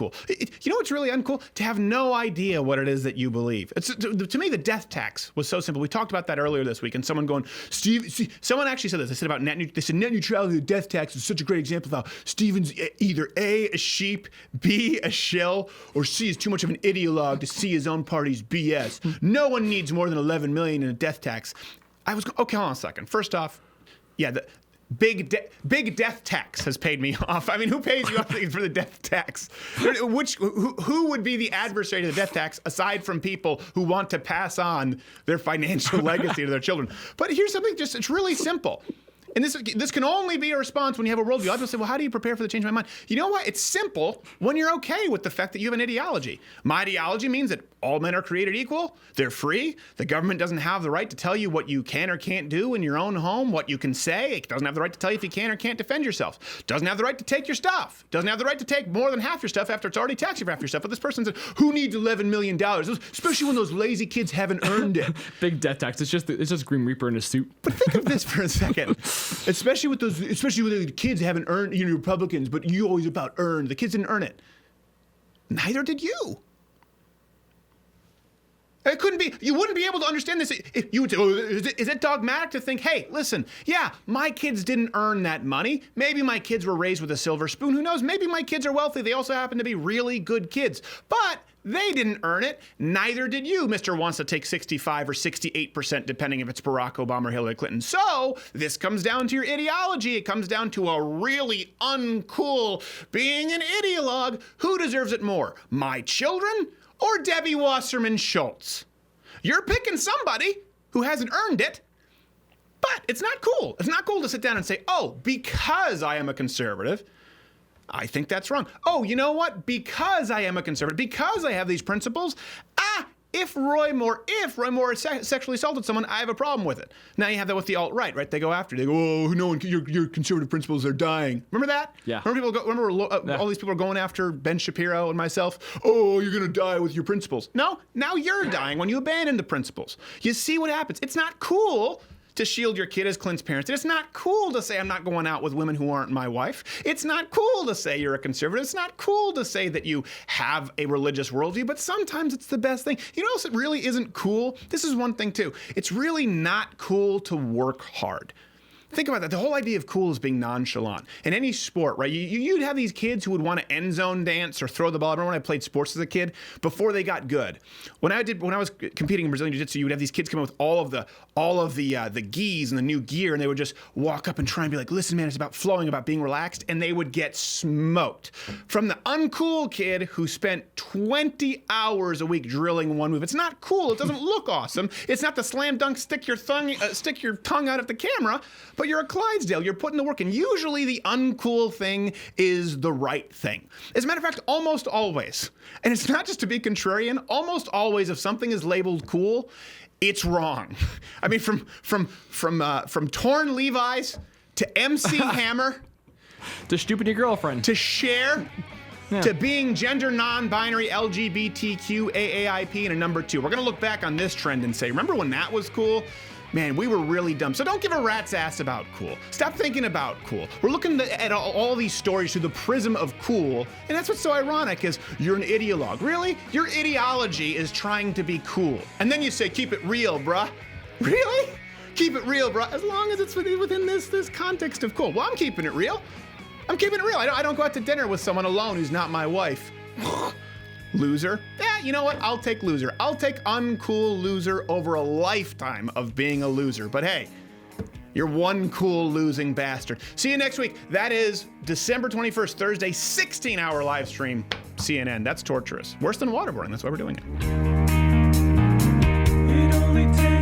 You know what's really uncool? To have no idea what it is that you believe. To me, the death tax was so simple. We talked about that earlier this week, and someone going, someone actually said this. They said about net neutrality, the death tax is such a great example of how Stephen's either A, a sheep, B, a shill, or C, is too much of an ideologue to see his own party's BS. No one needs more than 11 million in a death tax. Okay, hold on a second. First off, the big death tax has paid me off. I mean, who pays you off for the death tax? Who would be the adversary to the death tax aside from people who want to pass on their financial legacy to their children? But here's something it's really simple. And this can only be a response when you have a worldview. I'll say, well, how do you prepare for the change of my mind? You know what? It's simple when you're okay with the fact that you have an ideology. My ideology means that all men are created equal. They're free. The government doesn't have the right to tell you what you can or can't do in your own home, what you can say. It doesn't have the right to tell you if you can or can't defend yourself. Doesn't have the right to take your stuff. Doesn't have the right to take more than half your stuff after it's already taxed you for half your stuff. But this person said, who needs $11 million? Especially when those lazy kids haven't earned it. Big death tax. It's just Grim Reaper in a suit. But think of this for a second. Especially with the kids haven't earned, Republicans, but you always about earned. The kids didn't earn it. Neither did you. It couldn't be. You wouldn't be able to understand this. You would say, is it dogmatic to think, hey, listen, yeah, my kids didn't earn that money. Maybe my kids were raised with a silver spoon. Who knows? Maybe my kids are wealthy. They also happen to be really good kids. But they didn't earn it. Neither did you, Mr. Wants to take 65 or 68%, depending if it's Barack Obama or Hillary Clinton. So this comes down to your ideology. It comes down to a really uncool being an ideologue. Who deserves it more? My children or Debbie Wasserman Schultz? You're picking somebody who hasn't earned it, but it's not cool. It's not cool to sit down and say, oh, because I am a conservative, I think that's wrong. Oh, you know what? Because I am a conservative, because I have these principles, if Roy Moore sexually assaulted someone, I have a problem with it. Now you have that with the alt-right, right? They go after. They go, oh, no one, your conservative principles are dying. Remember that? Yeah. Remember all these people are going after Ben Shapiro and myself. Oh, you're going to die with your principles. No, now you're dying when you abandon the principles. You see what happens. It's not cool to shield your kid as Clint's parents. It's not cool to say I'm not going out with women who aren't my wife. It's not cool to say you're a conservative. It's not cool to say that you have a religious worldview, but sometimes it's the best thing. You know what else really isn't cool? This is one thing too. It's really not cool to work hard. Think about that. The whole idea of cool is being nonchalant. In any sport, right? You'd have these kids who would want to end zone dance or throw the ball. I remember when I played sports as a kid, before they got good. When I was competing in Brazilian Jiu-Jitsu, you would have these kids come up with all of the gis and the new gear, and they would just walk up and try and be like, listen, man, it's about flowing, about being relaxed, and they would get smoked. From the uncool kid who spent 20 hours a week drilling one move. It's not cool. It doesn't look awesome. It's not the slam dunk, stick your tongue out at the camera, but you're a Clydesdale. You're putting the work in. Usually the uncool thing is the right thing. As a matter of fact, almost always, and it's not just to be contrarian, almost always if something is labeled cool, it's wrong. I mean, from torn Levi's to MC Hammer to stupid your girlfriend to Cher. Yeah. To being gender non-binary, LGBTQ, AAIP, and a number 2. We're going to look back on this trend and say, remember when that was cool? Man, we were really dumb. So don't give a rat's ass about cool. Stop thinking about cool. We're looking at all these stories through the prism of cool, and that's what's so ironic is you're an ideologue. Really? Your ideology is trying to be cool. And then you say, keep it real, bruh. Really? Keep it real, bruh, as long as it's within this context of cool. Well, I'm keeping it real. I'm keeping it real. I don't go out to dinner with someone alone who's not my wife. Loser? Yeah, you know what? I'll take loser. I'll take uncool loser over a lifetime of being a loser. But hey, you're one cool losing bastard. See you next week. That is December 21st, Thursday, 16-hour live stream, CNN. That's torturous. Worse than waterboarding. That's why we're doing it. It only takes